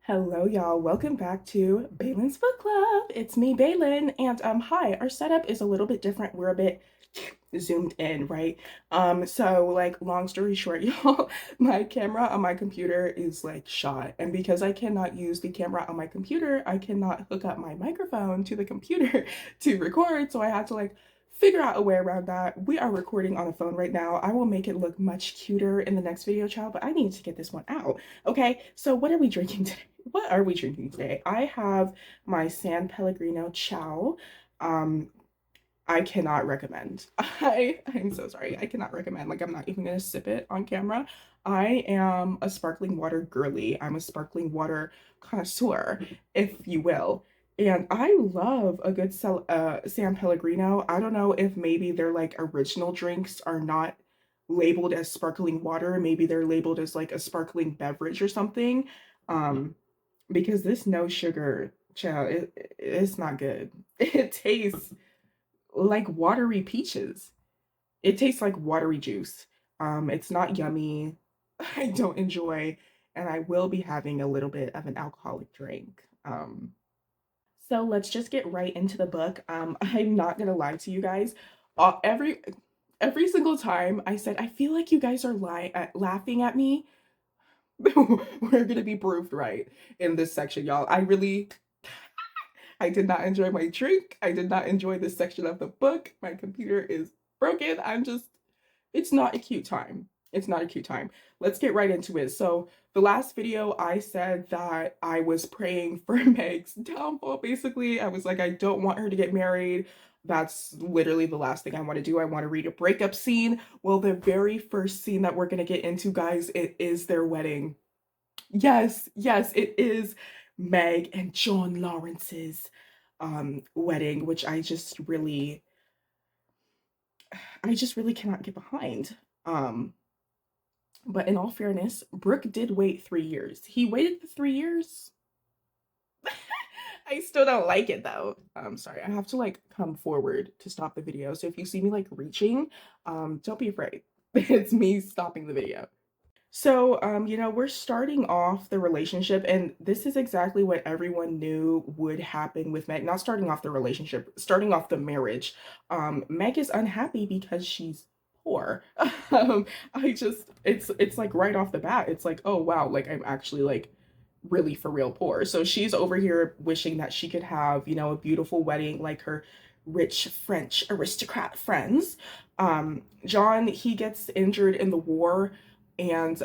Hello, y'all. Welcome back to Baylin's Book Club. It's me, Baylin, and hi. Our setup is a little bit different. We're a bit zoomed in, right? So like, long story short, y'all, my camera on my computer is like shot, and because I cannot use the camera on my computer, I cannot hook up my microphone to the computer to record. So I had to like figure out a way around that. We are recording on a phone right now. I will make it look much cuter in the next video, child, but I need to get this one out. Okay, so what are we drinking today? What are we drinking today? I have my San Pellegrino Ciao. Um, I cannot recommend. I'm so sorry. I cannot recommend. Like, I'm not even gonna sip it on camera. I am a sparkling water girly. I'm a sparkling water connoisseur, if you will. And I love a good San Pellegrino. I don't know if maybe their like original drinks are not labeled as sparkling water. Maybe they're labeled as like a sparkling beverage or something. Um, because this no sugar, child, it's not good. It tastes like watery peaches. It tastes like watery juice. It's not yummy. I don't enjoy, and I will be having a little bit of an alcoholic drink. So let's just get right into the book. I'm not gonna lie to you guys. Every single time I said, I feel like you guys are laughing at me. We're gonna be proved right in this section, y'all. I did not enjoy my drink. I did not enjoy this section of the book. My computer is broken. It's not a cute time. It's not a cute time. Let's get right into it. So, the last video, I said that I was praying for Meg's downfall. Basically, I was like, I don't want her to get married. That's literally the last thing I want to do. I want to read a breakup scene. Well, the very first scene that we're going to get into, guys, it is their wedding. Yes, yes, it is Meg and John Lawrence's wedding, which I just really cannot get behind. Um, but in all fairness, Brooke did wait 3 years. He waited the 3 years. I still don't like it though. Sorry, I have to like come forward to stop the video. So if you see me like reaching, don't be afraid. It's me stopping the video. So, we're starting off the relationship, and this is exactly what everyone knew would happen with Meg. Not starting off the relationship, starting off the marriage. Meg is unhappy because she's poor. It's like right off the bat, it's like, oh wow, like I'm actually like really for real poor. So she's over here wishing that she could have, a beautiful wedding like her rich French aristocrat friends. John, he gets injured in the war, and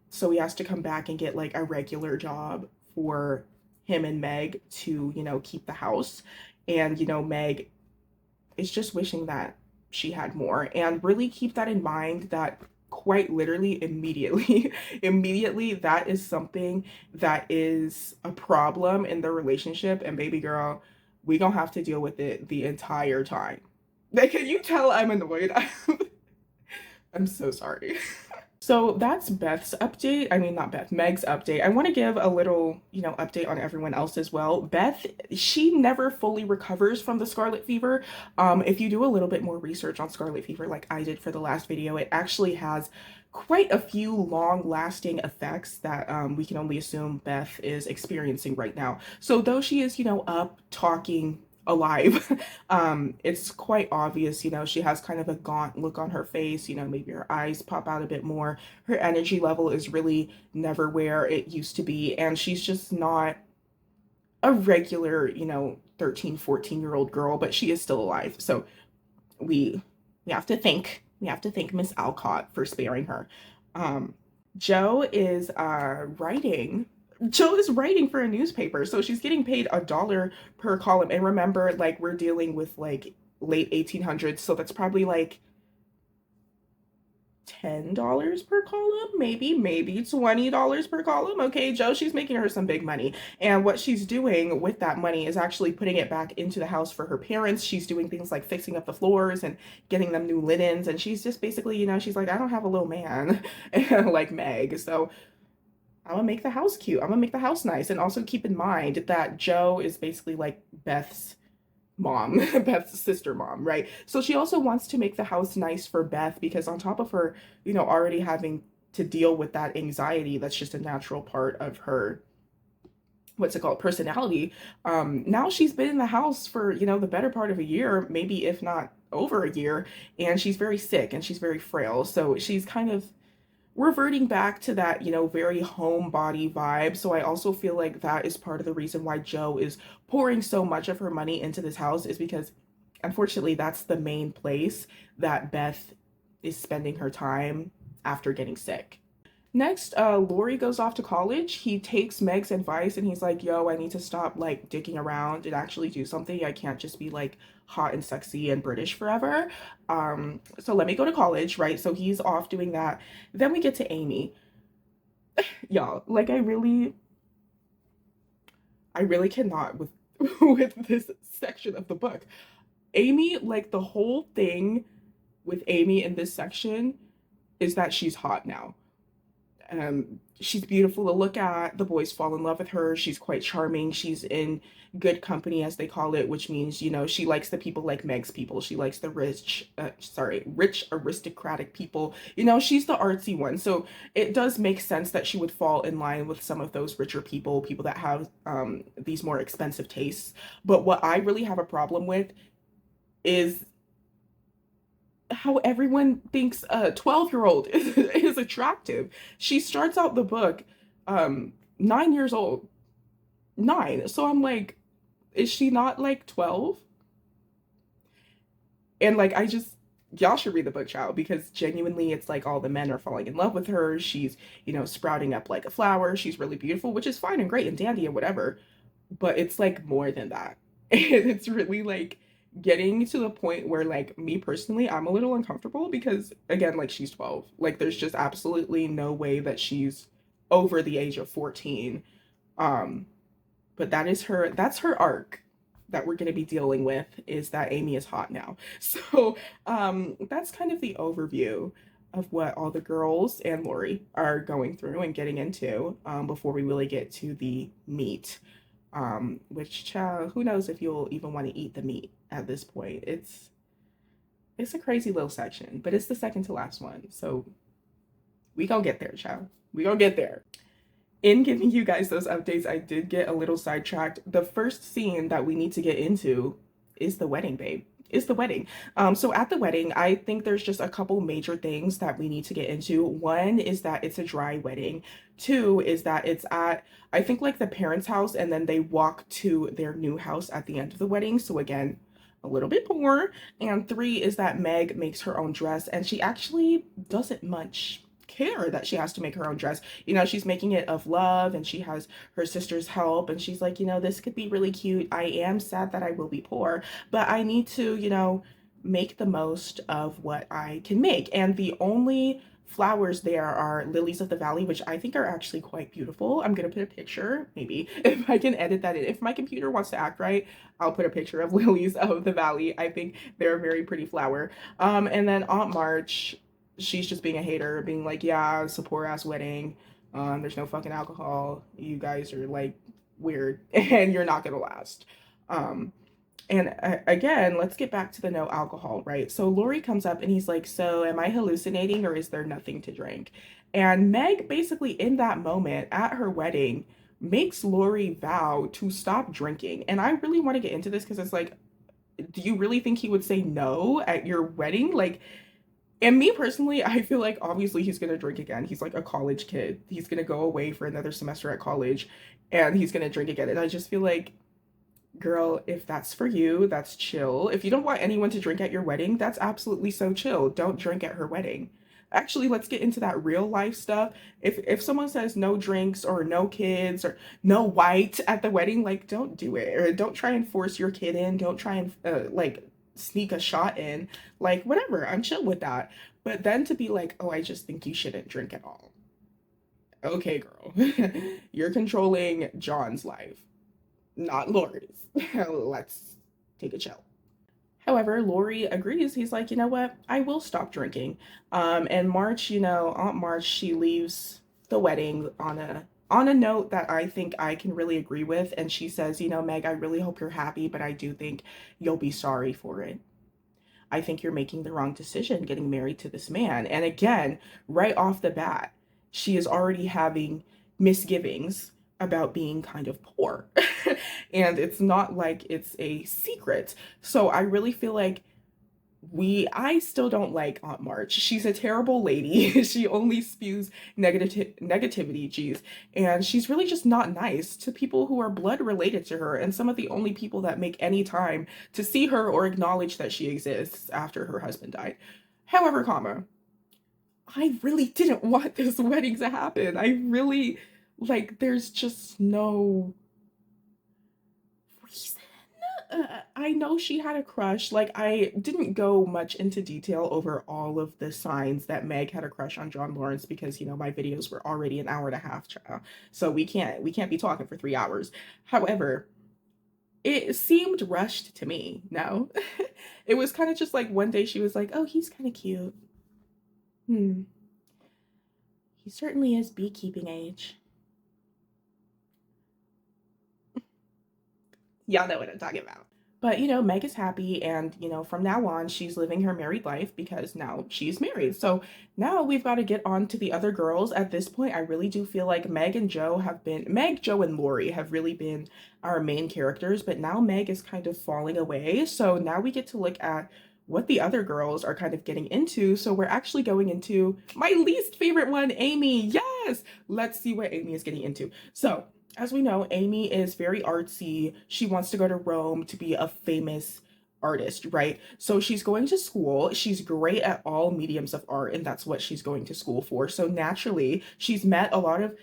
so he has to come back and get like a regular job for him and Meg to, keep the house. And, Meg is just wishing that she had more, and really keep that in mind that quite literally immediately immediately that is something that is a problem in the relationship, and baby girl, we gonna have to deal with it the entire time. Like, can you tell I'm annoyed? I'm so sorry. So that's Beth's update. I mean, not Beth, Meg's update. I want to give a little, update on everyone else as well. Beth, she never fully recovers from the scarlet fever. If you do a little bit more research on scarlet fever, like I did for the last video, it actually has quite a few long-lasting effects that we can only assume Beth is experiencing right now. So though she is, up talking alive, it's quite obvious, she has kind of a gaunt look on her face, maybe her eyes pop out a bit more. Her energy level is really never where it used to be, and she's just not a regular, 13, 14-year-old girl, but she is still alive. So we we have to thank Miss Alcott for sparing her. Um, Joe is writing Joe is writing for a newspaper, so she's getting paid $1 per column. And remember, like, we're dealing with like late 1800s, so that's probably like $10 per column, maybe $20 per column. Okay, Joe, she's making her some big money. And what she's doing with that money is actually putting it back into the house for her parents. She's doing things like fixing up the floors and getting them new linens. And she's just basically, she's like, I don't have a little man like Meg. So I'm gonna make the house cute. I'm gonna make the house nice. And also keep in mind that Joe is basically like Beth's mom, Beth's sister mom, right? So she also wants to make the house nice for Beth, because on top of her, already having to deal with that anxiety, that's just a natural part of her what's it called, personality. Now she's been in the house for, you know, the better part of a year, maybe if not over a year, and she's very sick and she's very frail. So she's kind of reverting back to that, you know, very homebody vibe. So I also feel like that is part of the reason why Joe is pouring so much of her money into this house, is because unfortunately that's the main place that Beth is spending her time after getting sick. Next, Lori goes off to college. He takes Meg's advice and he's like, yo, I need to stop like dicking around and actually do something. I can't just be like hot and sexy and British forever. So let me go to college, right? So he's off doing that. Then we get to Amy. Y'all, like I really cannot with with this section of the book. Amy, like the whole thing with Amy in this section is that she's hot now. She's beautiful to look at. The boys fall in love with her. She's quite charming. She's in good company, as they call it, which means, you know, she likes the people like Meg's people. She likes the rich aristocratic people. You know, she's the artsy one. So it does make sense that she would fall in line with some of those richer people, people that have these more expensive tastes. But what I really have a problem with is how everyone thinks a 12-year-old is attractive. She starts out the book 9 years old. 9. So I'm like, is she not like 12? And like I just y'all should read the book, child, because genuinely it's like all the men are falling in love with her. She's, you know, sprouting up like a flower. She's really beautiful, which is fine and great and dandy and whatever. But it's like more than that. And it's really like getting to the point where like me personally, I'm a little uncomfortable because again, like she's 12. Like there's just absolutely no way that she's over the age of 14. Um, but that's her arc that we're going to be dealing with, is that Amy is hot now. So, that's kind of the overview of what all the girls and Lori are going through and getting into before we really get to the meat. Which child, who knows if you'll even want to eat the meat at this point. It's a crazy little section, but it's the second to last one. So we gonna get there, child. We gonna get there. In giving you guys those updates, I did get a little sidetracked. The first scene that we need to get into is the wedding, babe. Is the wedding. So at the wedding, I think there's just a couple major things that we need to get into. One is that it's a dry wedding. Two is that it's at, I think, like the parents' house, and then they walk to their new house at the end of the wedding. So again, a little bit poor. And three is that Meg makes her own dress, and she actually doesn't much care that she has to make her own dress. You know, she's making it of love and she has her sister's help, and she's like, you know, this could be really cute. I am sad that I will be poor, but I need to, you know, make the most of what I can make. And the only flowers there are lilies of the valley, which I think are actually quite beautiful. I'm gonna put a picture, maybe, if I can edit that in. If my computer wants to act right, I'll put a picture of lilies of the valley. I think they're a very pretty flower. And then Aunt March, she's just being a hater, being like, yeah, it's a poor ass wedding. There's no fucking alcohol. You guys are like weird and you're not gonna last. Um, and again, let's get back to the no alcohol, right? So Lori comes up and he's like, so am I hallucinating or is there nothing to drink? And Meg basically in that moment at her wedding makes Lori vow to stop drinking. And I really want to get into this because it's like, do you really think he would say no at your wedding? Like, and me personally, I feel like obviously he's gonna drink again. He's like a college kid. He's gonna go away for another semester at college and he's gonna drink again. And I just feel like, girl, if that's for you, that's chill. If you don't want anyone to drink at your wedding, that's absolutely so chill. Don't drink at her wedding. Actually, let's get into that real life stuff. If someone says no drinks or no kids or no white at the wedding, like don't do it. Or don't try and force your kid in. Don't try and like sneak a shot in. Like whatever, I'm chill with that. But then to be like, "Oh, I just think you shouldn't drink at all." Okay, girl. You're controlling John's life, not Lori's. Let's take a chill. However, Lori agrees. He's like, you know what? I will stop drinking. And March, you know, Aunt March, she leaves the wedding on a note that I think I can really agree with. And she says, you know, Meg, I really hope you're happy, but I do think you'll be sorry for it. I think you're making the wrong decision getting married to this man. And again, right off the bat, she is already having misgivings about being kind of poor. And it's not like it's a secret. So I really feel like I still don't like Aunt March. She's a terrible lady. She only spews negativity, geez. And she's really just not nice to people who are blood related to her and some of the only people that make any time to see her or acknowledge that she exists after her husband died. However, I really didn't want this wedding to happen. I really, like, there's just no reason. I know she had a crush. Like, I didn't go much into detail over all of the signs that Meg had a crush on John Lawrence because, my videos were already an hour and a half, so we can't be talking for 3 hours. However, it seemed rushed to me. No, it was kind of just like one day she was like, "Oh, he's kind of cute. Hmm, he certainly is beekeeping age." Y'all know what I'm talking about. But, Meg is happy, and, from now on, she's living her married life because now she's married. So now we've got to get on to the other girls. At this point, I really do feel like Meg, Joe, and Lori have really been our main characters, but now Meg is kind of falling away. So now we get to look at what the other girls are kind of getting into. So we're actually going into my least favorite one, Amy. Yes! Let's see what Amy is getting into. So, as we know, Amy is very artsy. She wants to go to Rome to be a famous artist, right? So she's going to school. She's great at all mediums of art, and that's what she's going to school for. So naturally, she's met a lot of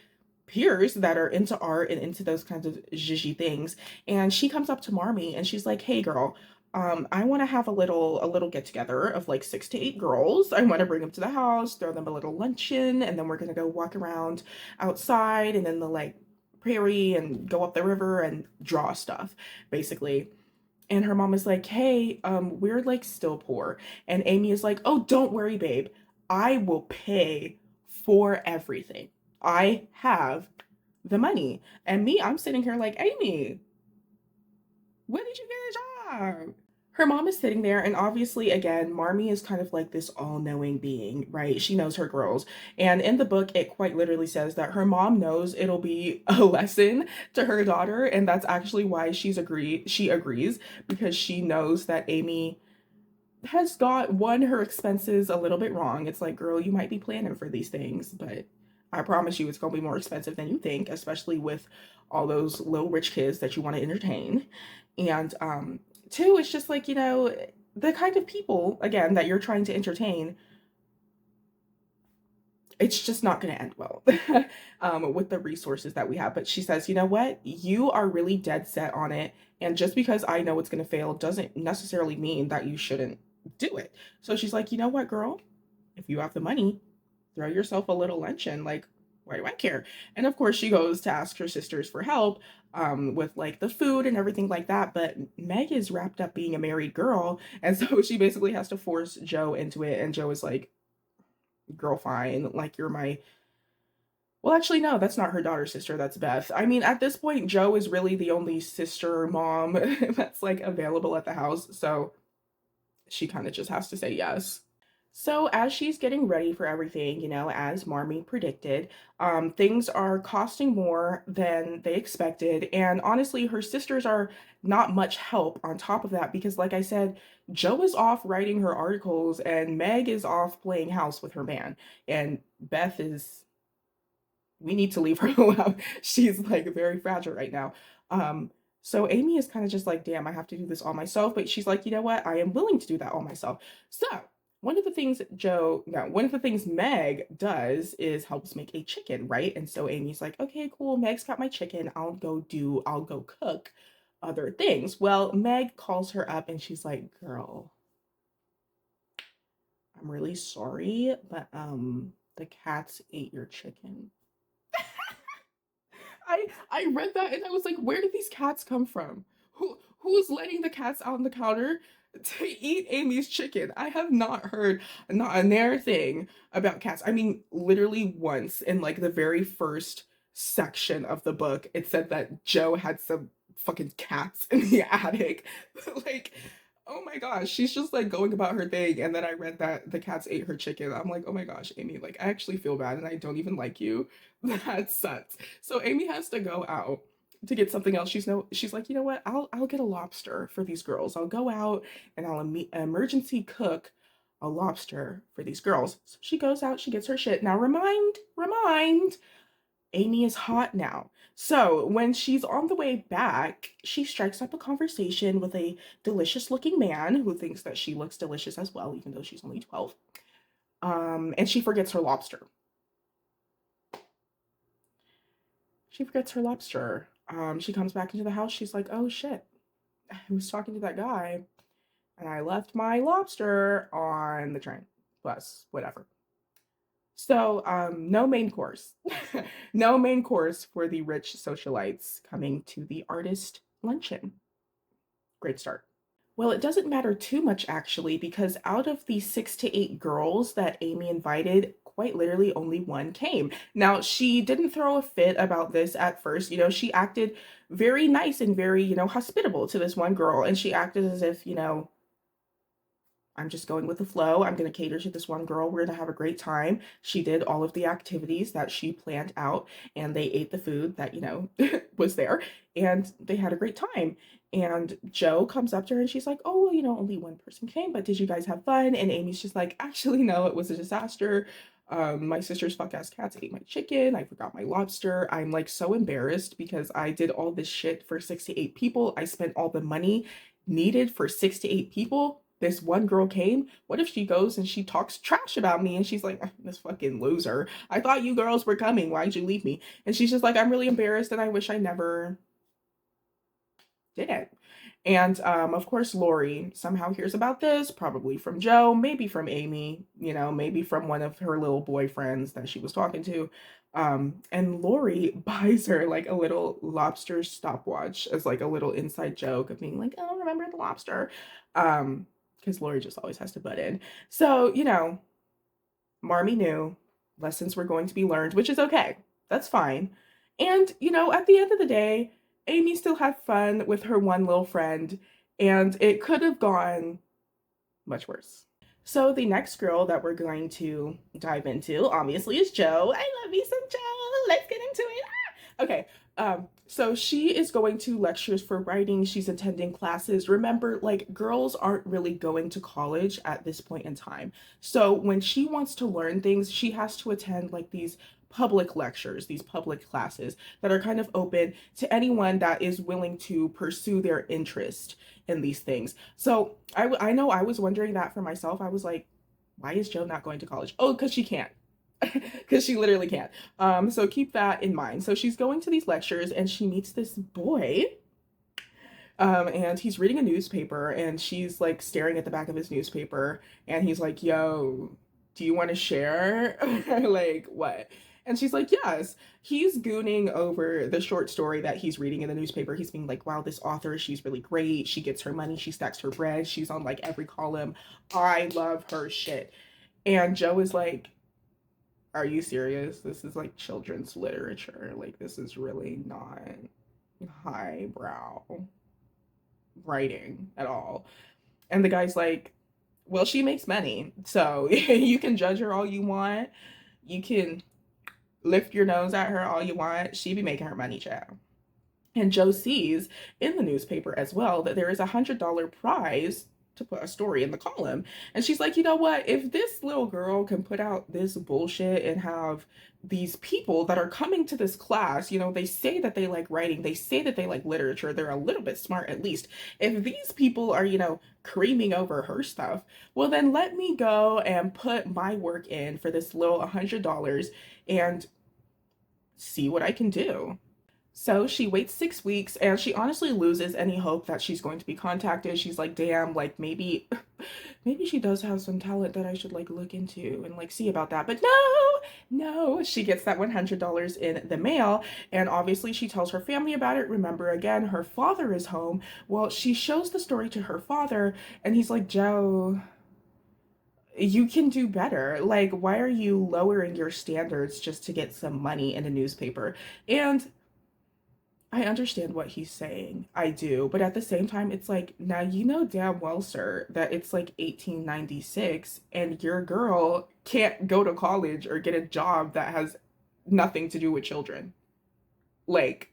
peers that are into art and into those kinds of zhizhy things. And she comes up to Marmee and she's like, "Hey girl, I want to have a little get together of like 6 to 8 girls. I want to bring them to the house, throw them a little luncheon, and then we're gonna go walk around outside and then the like prairie and go up the river and draw stuff, basically." And her mom is like, "Hey, we're like still poor." And Amy is like, "Oh, don't worry, babe. I will pay for everything. I have the money." And me, I'm sitting here like, "Amy, when did you get a job?" Her mom is sitting there, and obviously, again, Marmee is kind of like this all knowing being, right? She knows her girls. And in the book, it quite literally says that her mom knows it'll be a lesson to her daughter. And that's actually why she agrees, because she knows that Amy has got her expenses a little bit wrong. It's like, girl, you might be planning for these things, but I promise you it's gonna be more expensive than you think, especially with all those little rich kids that you want to entertain. And two, it's just like, the kind of people, again, that you're trying to entertain, it's just not going to end well with the resources that we have. But she says, "You know what? You are really dead set on it. And just because I know it's going to fail doesn't necessarily mean that you shouldn't do it." So she's like, "You know what, girl? If you have the money, throw yourself a little luncheon. Like, why do I care?" And of course, she goes to ask her sisters for help with like the food and everything like that. But Meg is wrapped up being a married girl. And so she basically has to force Joe into it. And Joe is like, "Girl, fine. Like, you're my..." Well, actually, no, that's not her daughter sister. That's Beth. I mean, at this point, Joe is really the only sister mom that's like available at the house. So she kind of just has to say yes. So as she's getting ready for everything, as Marmee predicted, things are costing more than they expected. And honestly, her sisters are not much help on top of that because, like I said, Joe is off writing her articles and Meg is off playing house with her man. And Beth is, we need to leave her alone. She's like very fragile right now. So Amy is kind of just like, "Damn, I have to do this all myself." But she's like, "You know what? I am willing to do that all myself." So one of the things Meg does is helps make a chicken, right? And so Amy's like, "Okay, cool. Meg's got my chicken. I'll go cook other things." Well, Meg calls her up and she's like, "Girl, I'm really sorry, but the cats ate your chicken." I read that and I was like, "Where did these cats come from? Who's letting the cats out on the counter to eat Amy's chicken?" I have not heard not a nair thing about cats. I mean, literally once in like the very first section of the book, it said that Joe had some fucking cats in the attic. Like, Oh my gosh, she's just like going about her thing. And then I read that the cats ate her chicken. I'm like, oh my gosh, Amy, like I actually feel bad and I don't even like you. That sucks. So Amy has to go out to get something else. She's like, you know what? I'll get a lobster for these girls. I'll go out and I'll emergency cook a lobster for these girls. So she goes out, she gets her shit. Now remind, Amy is hot now. So when she's on the way back, she strikes up a conversation with a delicious looking man who thinks that she looks delicious as well, even though she's only 12. And she forgets her lobster. She forgets her lobster. She comes back into the house. She's like, oh shit, I was talking to that guy and I left my lobster on the train, bus, whatever. So, no main course. No main course for the rich socialites coming to the artist luncheon. Great start. Well, it doesn't matter too much actually, because out of the 6 to 8 girls that Amy invited, quite literally only one came. Now, she didn't throw a fit about this at first. She acted very nice and very, hospitable to this one girl. And she acted as if, I'm just going with the flow. I'm going to cater to this one girl. We're going to have a great time. She did all of the activities that she planned out, and they ate the food that, was there, and they had a great time. And Joe comes up to her and she's like, oh, well, only one person came, but did you guys have fun? And Amy's just like, actually, no, it was a disaster. My sister's fuck ass cats ate my chicken. I forgot my lobster. I'm like so embarrassed because I did all this shit for 6 to 8 people. I spent all the money needed for 6 to 8 people. This one girl came. What if she goes and she talks trash about me and she's like, this fucking loser. I thought you girls were coming. Why'd you leave me? And she's just like, I'm really embarrassed and I wish I never did it. And of course, Lori somehow hears about this, probably from Joe, maybe from Amy, maybe from one of her little boyfriends that she was talking to. And Lori buys her like a little lobster stopwatch as like a little inside joke of being like, oh, remember the lobster? Because Lori just always has to butt in. So, Marmee knew lessons were going to be learned, which is okay. That's fine. And, at the end of the day, Amy still had fun with her one little friend, and it could have gone much worse. So the next girl that we're going to dive into, obviously, is Joe. I love me some Joe. Let's get into it. Ah! Okay. So she is going to lectures for writing. She's attending classes. Remember, like, girls aren't really going to college at this point in time. So when she wants to learn things, she has to attend like these public lectures, these public classes that are kind of open to anyone that is willing to pursue their interest in these things. So I know I was wondering that for myself. I was like, why is Joe not going to college? Oh, because she can't. Because she literally can't. So keep that in mind. So she's going to these lectures and she meets this boy. And he's reading a newspaper and she's like staring at the back of his newspaper and he's like, yo, do you want to share? Like, what? And she's like, yes. He's gooning over the short story that he's reading in the newspaper. He's being like, wow, this author, she's really great. She gets her money, she stacks her bread, she's on like every column. I love her shit. And Joe is like, are you serious? This is like children's literature. Like, this is really not highbrow writing at all. And the guy's like, well, she makes money. So you can judge her all you want. You can lift your nose at her all you want. She be making her money, child. And Joe sees in the newspaper as well that there is $100 prize to put a story in the column. And she's like, you know what? If this little girl can put out this bullshit and have these people that are coming to this class, they say that they like writing, they say that they like literature, they're a little bit smart at least. If these people are, creaming over her stuff, well, then let me go and put my work in for this little $100 and see what I can do. So she waits 6 weeks and she honestly loses any hope that she's going to be contacted. She's like, damn, like maybe she does have some talent that I should like look into and like see about that. But no, she gets that $100 in the mail. And obviously she tells her family about it. Remember, again, her father is home. Well, she shows the story to her father and he's like, Joe, you can do better. Like, why are you lowering your standards just to get some money in a newspaper? And I understand what he's saying. I do. But at the same time, it's like, now you know damn well, sir, that it's like 1896 and your girl can't go to college or get a job that has nothing to do with children. Like,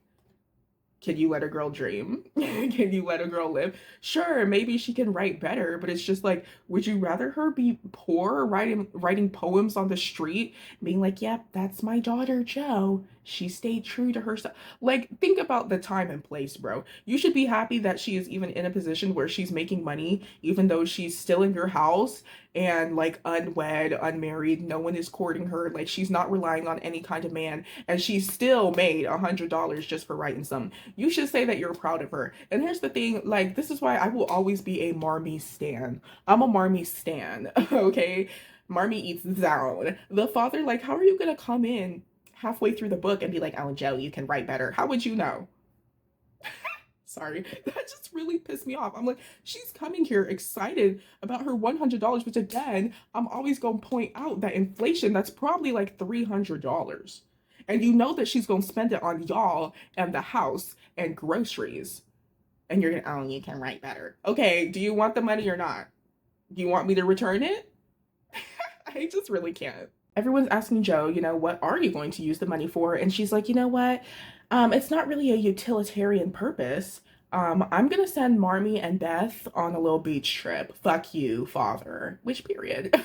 can you let a girl dream? Can you let a girl live? Sure, maybe she can write better, but it's just like, would you rather her be poor, writing poems on the street, being like, "Yep, that's my daughter, Jo. She stayed true to herself." Like, think about the time and place, bro. You should be happy that she is even in a position where she's making money, even though she's still in your house and like unwed, unmarried. No one is courting her. Like, she's not relying on any kind of man, and she still made $100 just for writing some. You should say that you're proud of her. And here's the thing, like, this is why I will always be a Marmee stan. I'm a Marmee stan, okay? Marmee eats down. The father, like, how are you gonna come in halfway through the book and be like, "Oh, Jo, you can write better"? How would you know? Sorry, that just really pissed me off. I'm like, she's coming here excited about her $100, which again, I'm always gonna point out that inflation, that's probably like $300. And you know that she's gonna spend it on y'all and the house and groceries. And you're gonna, "Oh, you can write better." Okay, do you want the money or not? Do you want me to return it? I just really can't. Everyone's asking Jo, what are you going to use the money for? And she's like, you know what? It's not really a utilitarian purpose. I'm gonna send Marmee and Beth on a little beach trip. Fuck you, father. Which period?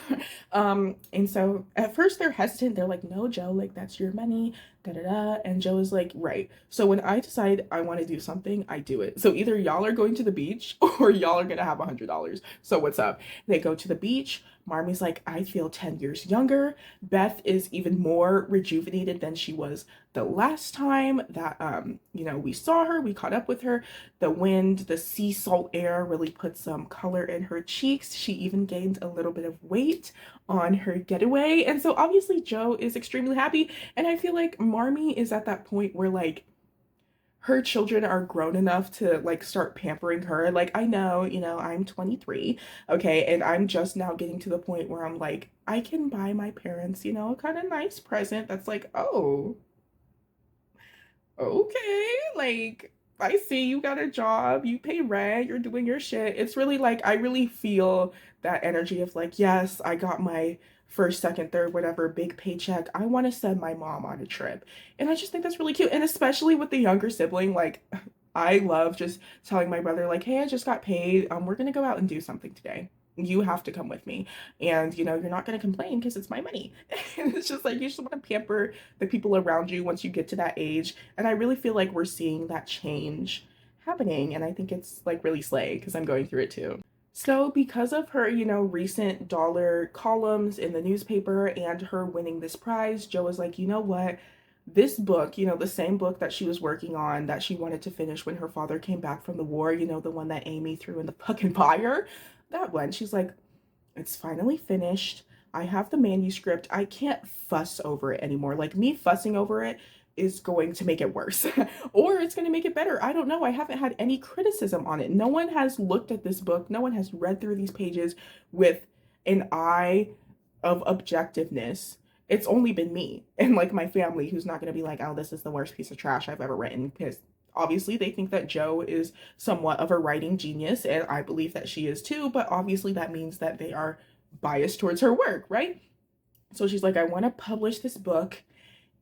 And so at first they're hesitant. They're like, "No, Jo, like that's your money, da da da." And Jo is like, "Right." So when I decide I want to do something, I do it. So either y'all are going to the beach or y'all are gonna have $100. So what's up? They go to the beach. Marmee's like, "I feel 10 years younger." Beth is even more rejuvenated than she was the last time that we saw her, we caught up with her. The wind, the sea salt air really put some color in her cheeks. She even gained a little bit of weight on her getaway. And so obviously Jo is extremely happy. And I feel like Marmee is at that point where like her children are grown enough to like start pampering her. Like, I know, I'm 23, okay, and I'm just now getting to the point where I'm like, I can buy my parents, a kind of nice present that's like, "Oh, okay, like I see you got a job, you pay rent, you're doing your shit." It's really like I really feel that energy of like, yes, I got my first, second, third, whatever big paycheck. I want to send my mom on a trip. And I just think that's really cute. And especially with the younger sibling, like I love just telling my brother, like, "Hey, I just got paid. We're gonna go out and do something today. You have to come with me." And you're not gonna complain because it's my money. And it's just like you just want to pamper the people around you once you get to that age. And I really feel like we're seeing that change happening. And I think it's like really slay because I'm going through it too. So, because of her, recent dollar columns in the newspaper and her winning this prize, Jo was like, "You know what? This book, the same book that she was working on that she wanted to finish when her father came back from the war, the one that Amy threw in the fucking fire, that one." She's like, "It's finally finished. I have the manuscript. I can't fuss over it anymore. Like, me fussing over it is going to make it worse or it's going to make it better. I don't know. I haven't had any criticism on it. No one has looked at this book. No one has read through these pages with an eye of objectiveness. It's only been me and like my family who's not going to be like, 'Oh, this is the worst piece of trash I've ever written,' because obviously they think that Jo is somewhat of a writing genius, and I believe that she is too, but obviously that means that they are biased towards her work, right?" So she's like, "I want to publish this book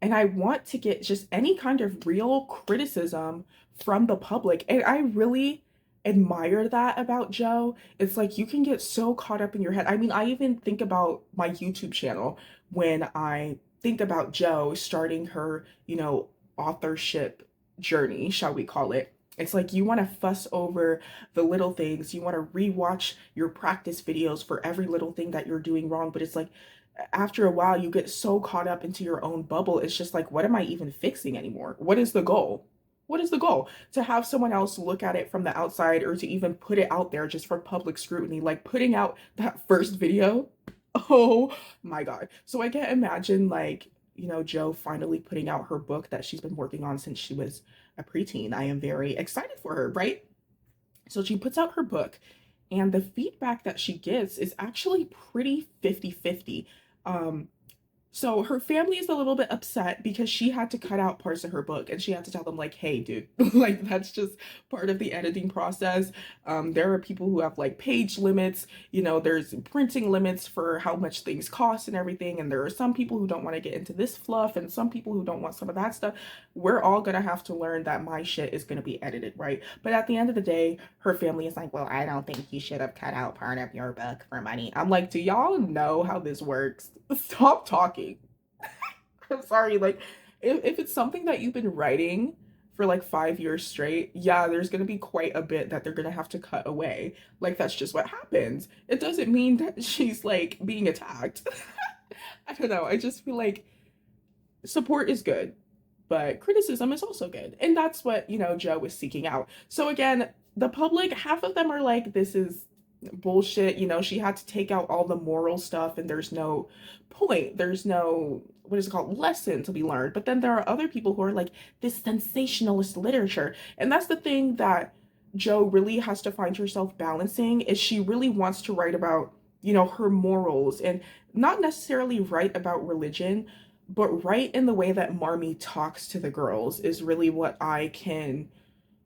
and I want to get just any kind of real criticism from the public." And I really admire that about Jo. It's like you can get so caught up in your head. I mean, I even think about my YouTube channel when I think about Jo starting her, authorship journey, shall we call it. It's like you want to fuss over the little things. You want to rewatch your practice videos for every little thing that you're doing wrong. But it's like after a while, you get so caught up into your own bubble. It's just like, what am I even fixing anymore? What is the goal? What is the goal? To have someone else look at it from the outside or to even put it out there just for public scrutiny, like putting out that first video. Oh my God. So I can't imagine like, Jo finally putting out her book that she's been working on since she was a preteen. I am very excited for her, right? So she puts out her book, and the feedback that she gets is actually pretty 50-50. Um, So her family is a little bit upset because she had to cut out parts of her book and she had to tell them like, hey, dude, like that's just part of the editing process. There are people who have like page limits, you know, there's printing limits for how much things cost and everything. And there are some people who don't want to get into this fluff and some people who don't want some of that stuff. We're all gonna have to learn that my shit is gonna be edited, right? But at the end of the day, her family is like, well, I don't think you should have cut out part of your book for money. I'm like, do y'all know how this works? Stop talking. I'm sorry, like if it's something that you've been writing for like 5 years straight, yeah, there's gonna be quite a bit that they're gonna have to cut away. Like that's just what happens. It doesn't mean that she's like being attacked. I don't know. I just feel like support is good, but criticism is also good. And that's what, you know, Joe is seeking out. So again, the public, half of them are like, this is bullshit. You know, she had to take out all the moral stuff and there's no point. There's no, what is it called, lesson to be learned. But then there are other people who are like, this sensationalist literature. And that's the thing that Joe really has to find herself balancing is she really wants to write about, you know, her morals and not necessarily write about religion, but write in the way that Marmee talks to the girls is really what I can,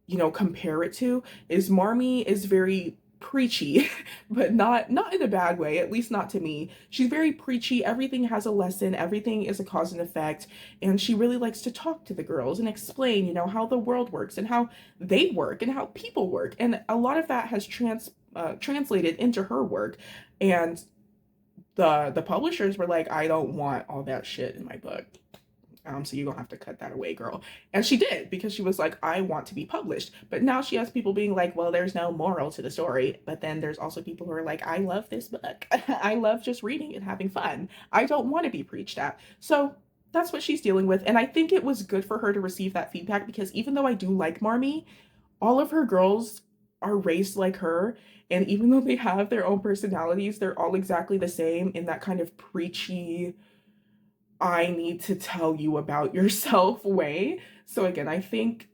you know, compare it to. Is Marmee is very preachy, but not in a bad way, at least not to me. She's very preachy. Everything has a lesson, everything is a cause and effect, and she really likes to talk to the girls and explain, you know, how the world works and how they work and how people work. And a lot of that has translated into her work. And the publishers were like, I don't want all that shit in my book. So you're gonna have to cut that away, girl. And she did because she was like, I want to be published. But now she has people being like, well, there's no moral to the story. But then there's also people who are like, I love this book. I love just reading and having fun. I don't want to be preached at. So that's what she's dealing with. And I think it was good for her to receive that feedback because even though I do like Marmee, all of her girls are raised like her. And even though they have their own personalities, they're all exactly the same in that kind of preachy, I need to tell you about yourself way. So again, I think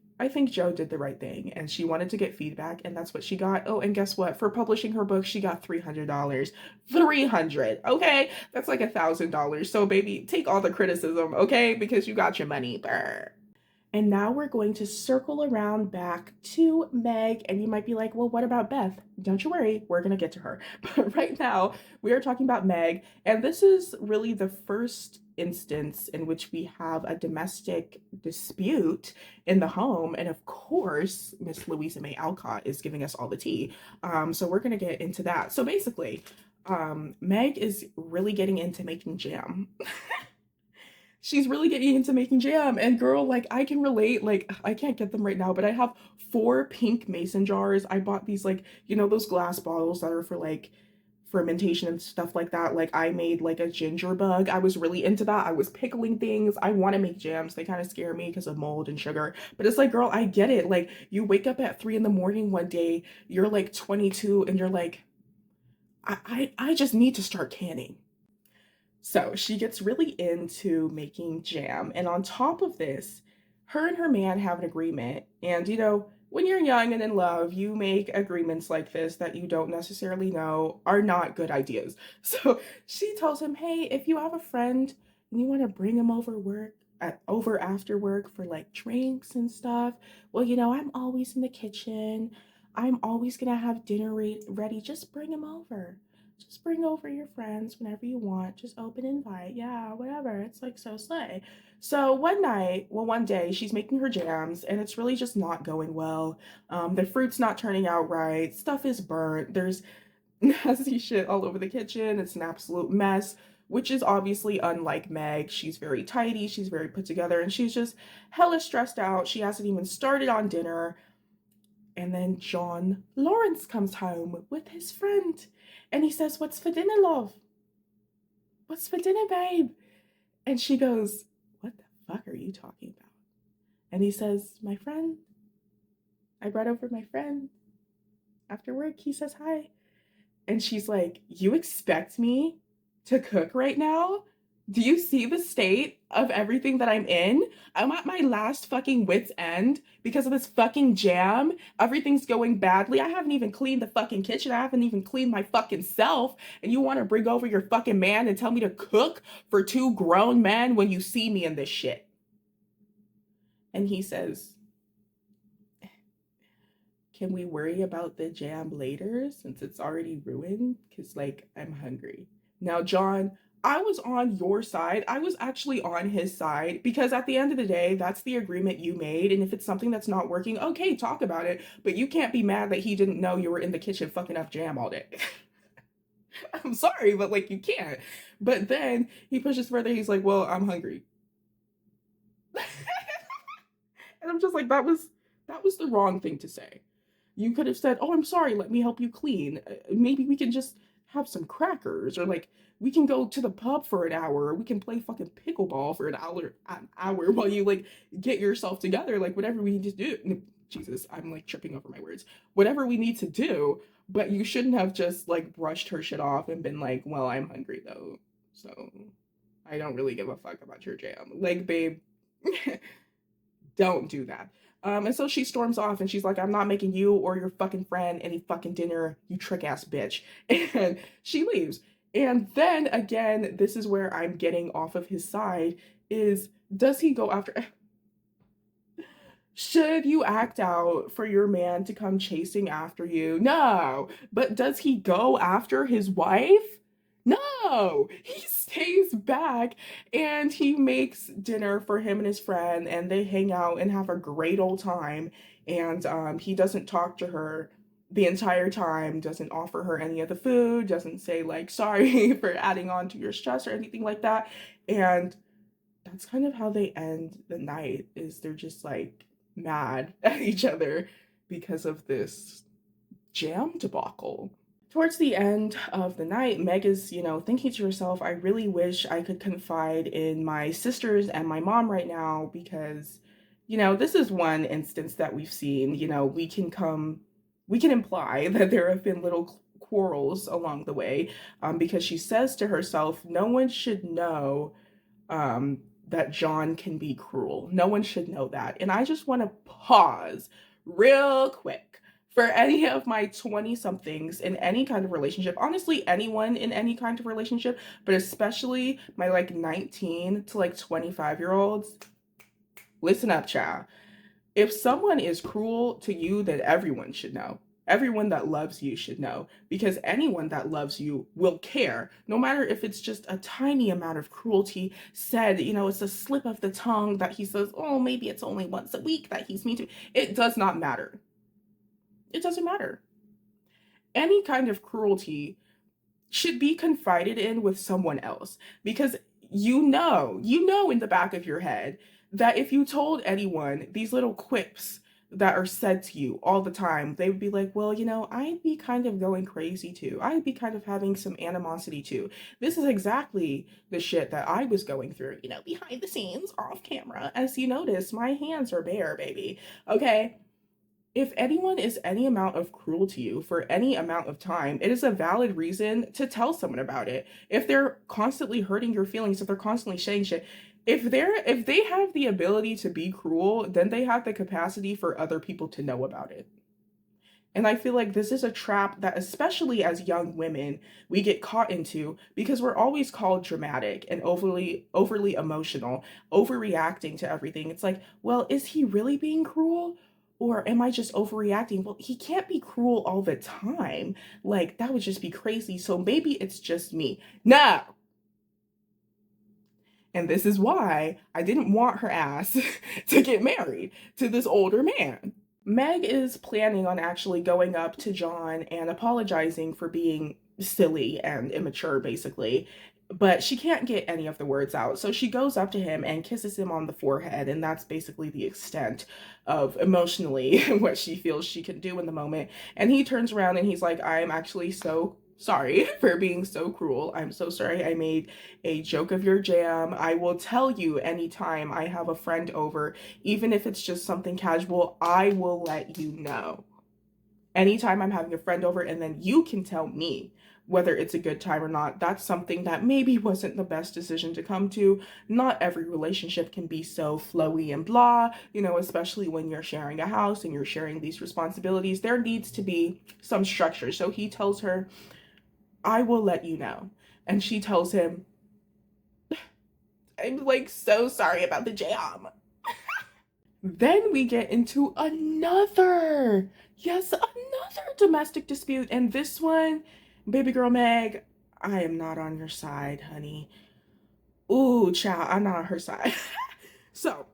Joe did the right thing and she wanted to get feedback and that's what she got. Oh, and guess what? For publishing her book, she got $300. 300. Okay? That's like $1,000. So baby, take all the criticism, okay? Because you got your money. Brr. And now we're going to circle around back to Meg. And you might be like, well, what about Beth? Don't you worry, we're going to get to her. But right now, we are talking about Meg. And this is really the first instance in which we have a domestic dispute in the home. And of course, Miss Louisa May Alcott is giving us all the tea. So we're going to get into that. So basically, Meg is really getting into making jam. She's really getting into making jam and girl, like I can relate. Like I can't get them right now, but I have 4 pink mason jars. I bought these, like, you know, those glass bottles that are for like fermentation and stuff like that. Like I made like a ginger bug. I was really into that. I was pickling things. I want to make jams. They kind of scare me because of mold and sugar, but it's like, girl, I get it. Like you wake up at 3 in the morning one day, you're like 22 and you're like, I just need to start canning. So she gets really into making jam. And on top of this, her and her man have an agreement. And, you know, when you're young and in love, you make agreements like this that you don't necessarily know are not good ideas. So she tells him, hey, if you have a friend and you want to bring him over after work for like drinks and stuff, well, you know, I'm always in the kitchen. I'm always gonna have dinner ready. Just bring him over. Just bring over your friends whenever you want. Just open invite. Yeah, whatever. It's like so slay. So one day, she's making her jams and it's really just not going well. The fruit's not turning out right. Stuff is burnt. There's nasty shit all over the kitchen. It's an absolute mess, which is obviously unlike Meg. She's very tidy, she's very put together, and she's just hella stressed out. She hasn't even started on dinner. And then John Lawrence comes home with his friend and he says, what's for dinner, love? What's for dinner, babe? And she goes, what the fuck are you talking about? And he says, my friend. I brought over my friend. After work, he says hi. And she's like, you expect me to cook right now? Do you see the state of everything that I'm in? I'm at my last fucking wit's end because of this fucking jam. Everything's going badly. I haven't even cleaned the fucking kitchen. I haven't even cleaned my fucking self. And you want to bring over your fucking man and tell me to cook for two grown men when you see me in this shit. And he says, can we worry about the jam later since it's already ruined? Because, like, I'm hungry. Now, John, I was on your side. I was actually on his side because at the end of the day, that's the agreement you made. And if it's something that's not working, okay, talk about it. But you can't be mad that he didn't know you were in the kitchen fucking up jam all day. I'm sorry, but like, you can't. But then he pushes further. He's like, well, I'm hungry. And I'm just like, that was the wrong thing to say. You could have said, "Oh, I'm sorry, let me help you clean. Maybe we can just have some crackers, or like we can go to the pub for an hour, or we can play fucking pickleball for an hour while you like get yourself together, like whatever we need to do." Jesus, I'm like tripping over my words. Whatever we need to do, but you shouldn't have just like brushed her shit off and been like, "Well, I'm hungry though, so I don't really give a fuck about your jam." Like, babe, don't do that. And so she storms off and she's like, I'm not making you or your fucking friend any fucking dinner, you trick ass bitch. And she leaves. And then again, this is where I'm getting off of his side is does he go after should you act out for your man to come chasing after you? No. But does he go after his wife? No. He stays back and he makes dinner for him and his friend and they hang out and have a great old time. And he doesn't talk to her the entire time, doesn't offer her any of the food, doesn't say like sorry for adding on to your stress or anything like that. And that's kind of how they end the night is they're just like mad at each other because of this jam debacle. Towards the end of the night, Meg is, thinking to herself, I really wish I could confide in my sisters and my mom right now because, this is one instance that we've seen. We can imply that there have been little quarrels along the way because she says to herself, no one should know that John can be cruel. No one should know that. And I just want to pause real quick for any of my 20 somethings in any kind of relationship. Honestly, anyone in any kind of relationship, but especially my like 19 to like 25-year olds. Listen up, child. If someone is cruel to you, then everyone should know. Everyone that loves you should know because anyone that loves you will care, no matter if it's just a tiny amount of cruelty said, it's a slip of the tongue that he says, oh, maybe it's only once a week that he's mean to. It does not matter. It doesn't matter. Any kind of cruelty should be confided in with someone else because you know in the back of your head that if you told anyone these little quips that are said to you all the time, they would be like, well, I'd be kind of going crazy too. I'd be kind of having some animosity too. This is exactly the shit that I was going through, behind the scenes, off camera. As you notice, my hands are bare, baby. Okay? If anyone is any amount of cruel to you for any amount of time, it is a valid reason to tell someone about it. If they're constantly hurting your feelings, if they're constantly saying shit, if they have the ability to be cruel, then they have the capacity for other people to know about it. And I feel like this is a trap that especially as young women, we get caught into because we're always called dramatic and overly emotional, overreacting to everything. It's like, well, is he really being cruel? Or am I just overreacting? Well, he can't be cruel all the time. Like, that would just be crazy. So maybe it's just me. No. And this is why I didn't want her ass to get married to this older man. Meg is planning on actually going up to John and apologizing for being silly and immature, basically. But she can't get any of the words out. So she goes up to him and kisses him on the forehead. And that's basically the extent of emotionally what she feels she can do in the moment. And he turns around and he's like, I'm actually so sorry for being so cruel. I'm so sorry I made a joke of your jam. I will tell you anytime I have a friend over, even if it's just something casual, I will let you know. Anytime I'm having a friend over, and then you can tell me whether it's a good time or not, that's something that maybe wasn't the best decision to come to. Not every relationship can be so flowy and blah, you know, especially when you're sharing a house and you're sharing these responsibilities. There needs to be some structure. So he tells her, I will let you know. And she tells him, I'm like so sorry about the jam. Then we get into another, yes, another domestic dispute. And this one, baby girl Meg, I am not on your side, honey. Ooh, child, I'm not on her side. So,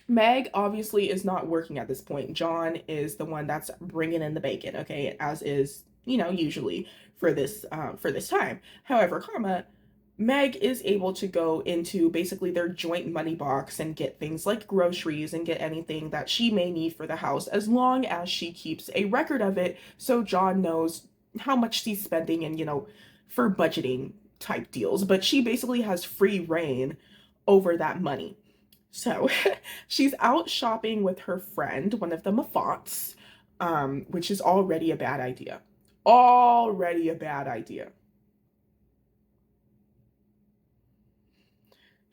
Meg obviously is not working at this point. John is the one that's bringing in the bacon, okay, as is, you know, usually for this time. However, comma, Meg is able to go into basically their joint money box and get things like groceries and get anything that she may need for the house, as long as she keeps a record of it so John knows how much she's spending and, you know, for budgeting type deals. But she basically has free reign over that money. So she's out shopping with her friend, one of the Moffats, which is already a bad idea. Already a bad idea.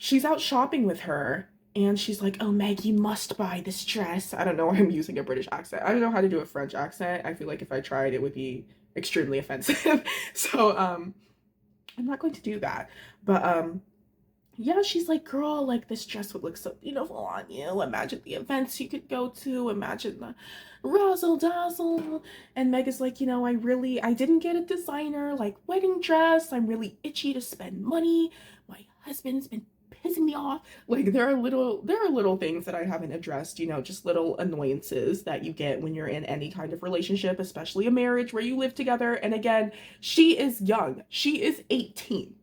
She's out shopping with her and she's like, oh, Meg, you must buy this dress. I don't know why I'm using a British accent. I don't know how to do a French accent. I feel like if I tried, it would be extremely offensive. So, I'm not going to do that. But, yeah, she's like, girl, like this dress would look so beautiful on you. Imagine the events you could go to. Imagine the razzle dazzle. And Meg is like, you know, I didn't get a designer like wedding dress. I'm really itchy to spend money. My husband's been pissing me off. Like there are little things that I haven't addressed, you know, just little annoyances that you get when you're in any kind of relationship, especially a marriage where you live together. And again, she is young. She is 18.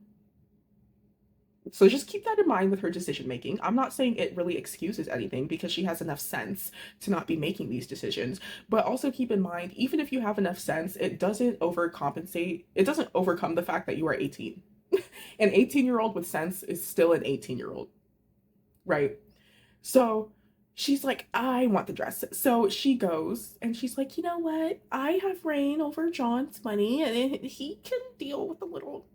So just keep that in mind with her decision making. I'm not saying it really excuses anything because she has enough sense to not be making these decisions. But also keep in mind, even if you have enough sense, it doesn't overcompensate. It doesn't overcome the fact that you are 18. An 18-year-old with sense is still an 18-year-old, right? So she's like, I want the dress. So she goes and she's like, you know what? I have reign over John's money and he can deal with a little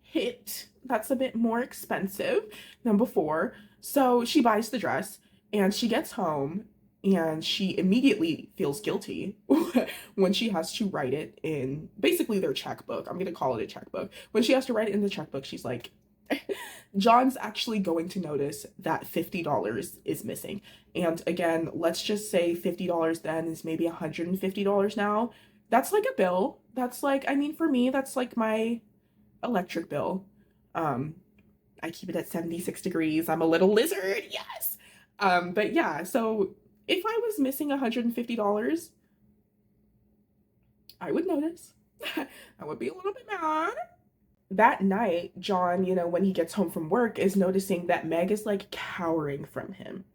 hit that's a bit more expensive than before. So she buys the dress and she gets home and she immediately feels guilty when she has to write it in basically their checkbook. I'm going to call it a checkbook. When she has to write it in the checkbook, she's like, John's actually going to notice that $50 is missing. And again, let's just say $50 then is maybe $150 now. That's like a bill. That's like, I mean, for me, that's like my electric bill. Um, I keep it at 76 degrees. I'm a little lizard, yes. But yeah, so if I was missing $150, I would notice. I would be a little bit mad. That night, John, you know, when he gets home from work, is noticing that Meg is like cowering from him.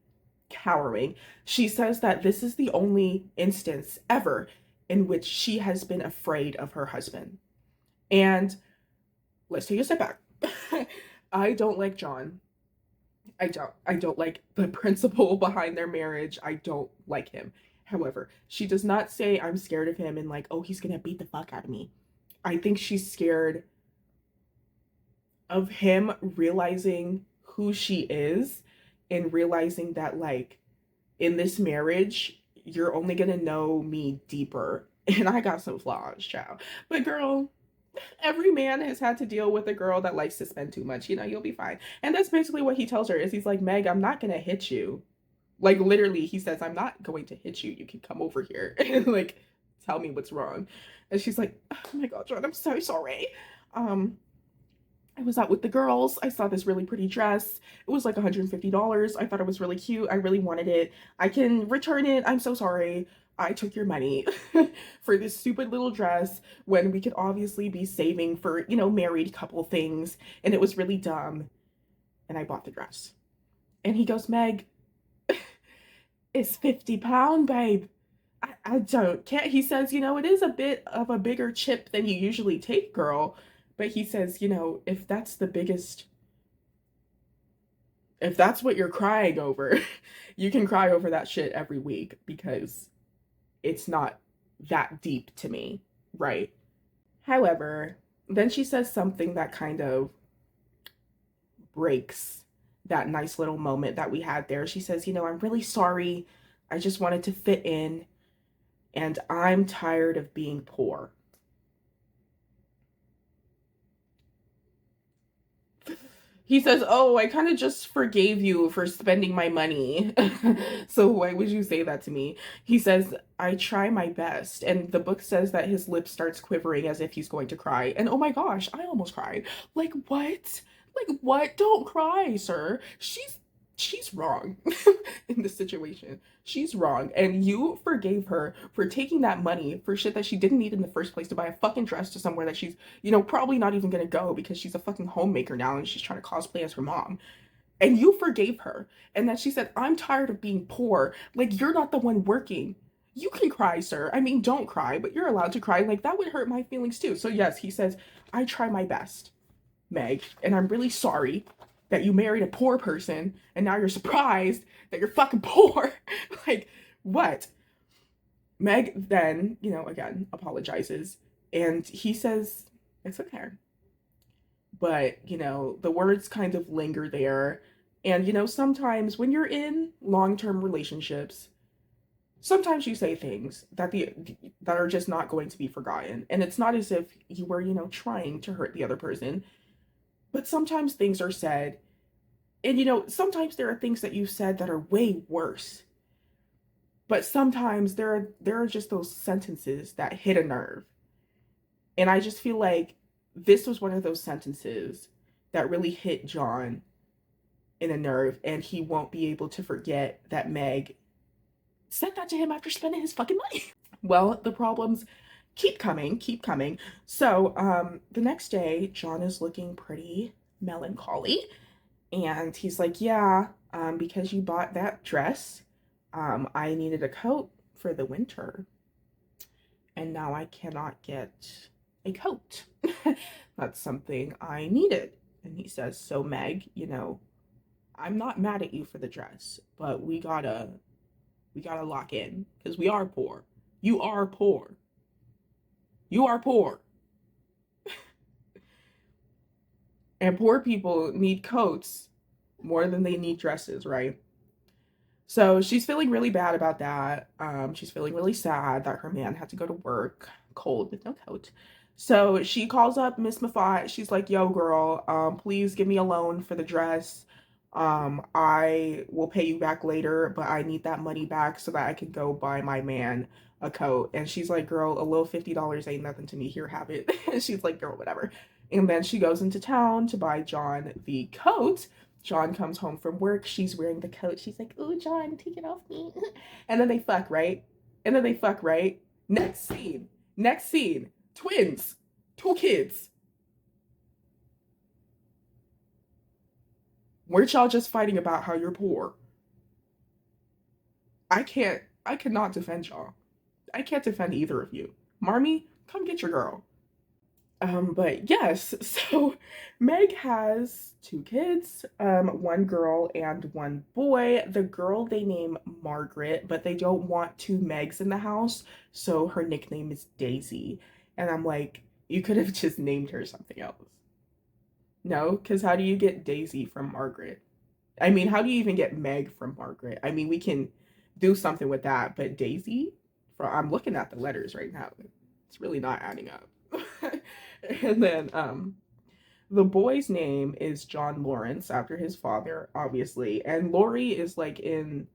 Cowering. She says that this is the only instance ever in which she has been afraid of her husband. And let's take a step back. I don't like John. I don't like the principle behind their marriage. I don't like him. However, she does not say I'm scared of him and like, oh, he's gonna beat the fuck out of me. I think she's scared of him realizing who she is and realizing that like in this marriage, you're only gonna know me deeper. And I got some flaws, child. But girl, every man has had to deal with a girl that likes to spend too much. You know, you'll be fine. And that's basically what he tells her is he's like, Meg, I'm not gonna hit you. Like literally, he says, I'm not going to hit you. You can come over here and like tell me what's wrong. And she's like, oh my God, John, I'm so sorry. I was out with the girls. I saw this really pretty dress. It was like $150. I thought it was really cute. I really wanted it. I can return it. I'm so sorry. I took your money for this stupid little dress when we could obviously be saving for, you know, married couple things. And it was really dumb. And I bought the dress. And he goes, Meg, it's £50, babe. I don't care. He says, you know, it is a bit of a bigger chip than you usually take, girl. But he says, you know, if that's the biggest, if that's what you're crying over, you can cry over that shit every week because it's not that deep to me, right? However, then she says something that kind of breaks that nice little moment that we had there. She says, I'm really sorry. I just wanted to fit in, and I'm tired of being poor. He says, "Oh, I kind of just forgave you for spending my money. So why would you say that to me?" He says, "I try my best." And the book says that his lip starts quivering as if he's going to cry. And oh my gosh, I almost cried. Like what? Like what? Don't cry, sir. She's wrong in this situation. She's wrong. And you forgave her for taking that money for shit that she didn't need in the first place to buy a fucking dress to somewhere that she's, probably not even gonna go because she's a fucking homemaker now and she's trying to cosplay as her mom. And you forgave her. And then she said, "I'm tired of being poor." Like, you're not the one working. You can cry, sir. I mean, don't cry, but you're allowed to cry. Like, that would hurt my feelings too. So, yes, he says, "I try my best, Meg, and I'm really sorry that you married a poor person and now you're surprised that you're fucking poor." Like, what? Meg then, again, apologizes and he says, "It's okay." But, the words kind of linger there. And, sometimes when you're in long term relationships, sometimes you say things that are just not going to be forgotten. And it's not as if you were, trying to hurt the other person, but sometimes things are said. And, sometimes there are things that you said that are way worse. But sometimes there are just those sentences that hit a nerve. And I just feel like this was one of those sentences that really hit John in a nerve, and he won't be able to forget that Meg said that to him after spending his fucking money. Well, the problems keep coming, keep coming. So, the next day, John is looking pretty melancholy, and he's like, "Yeah, because you bought that dress, I needed a coat for the winter, and now I cannot get a coat." That's something I needed. And he says, "So Meg, I'm not mad at you for the dress, but we gotta lock in because we are poor. You are poor. You are poor. And poor people need coats more than they need dresses, right?" So she's feeling really bad about that. She's feeling really sad that her man had to go to work cold with no coat. So she calls up Miss Moffat. She's like, "Yo, girl, please give me a loan for the dress. I will pay you back later, but I need that money back so that I can go buy my man a coat." And she's like, "Girl, a little $50 ain't nothing to me. Here, have it." And she's like, "Girl, whatever." And then she goes into town to buy John the coat. John comes home from work. She's wearing the coat. She's like, "Oh, John, take it off me." And then they fuck, right? And then they fuck, right? Next scene. Next scene. Twins. Two kids. Weren't y'all just fighting about how you're poor? I cannot defend y'all. I can't defend either of you. Marmy, come get your girl. But yes, so Meg has two kids, one girl and one boy. The girl they name Margaret, but they don't want two Megs in the house, so her nickname is Daisy. And I'm like, you could have just named her something else. No, because how do you get Daisy from Margaret? I mean, how do you even get Meg from Margaret? I mean, we can do something with that, but Daisy? I'm looking at the letters right now. It's really not adding up. And then the boy's name is John Lawrence after his father, obviously. And Lori is like in